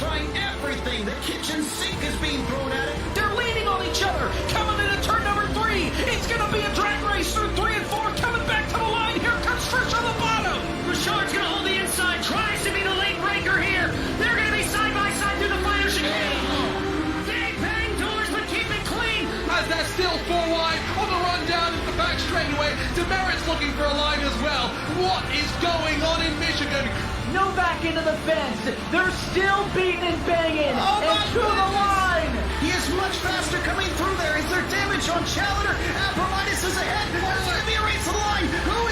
trying everything. The kitchen sink is being thrown at it. They're leaning on each other. Coming into turn number 3. It's going to be a drag race through 3 and 4. Coming back to the line. Here comes Trish on the bottom. Richard's going to hold the inside. Tries to be the late breaker here. They're going to be side by side through the final chicane. They bang doors, but keep it clean. As they're still 4 wide on the run down into the back straightaway. Demerit's looking for a line as well. What is going on in Michigan? No back into the fence. They're still beating and banging. And to the line. He is much faster coming through there. Is there damage on Challenger? Appomattox is ahead. There's going to be a race to the line. Who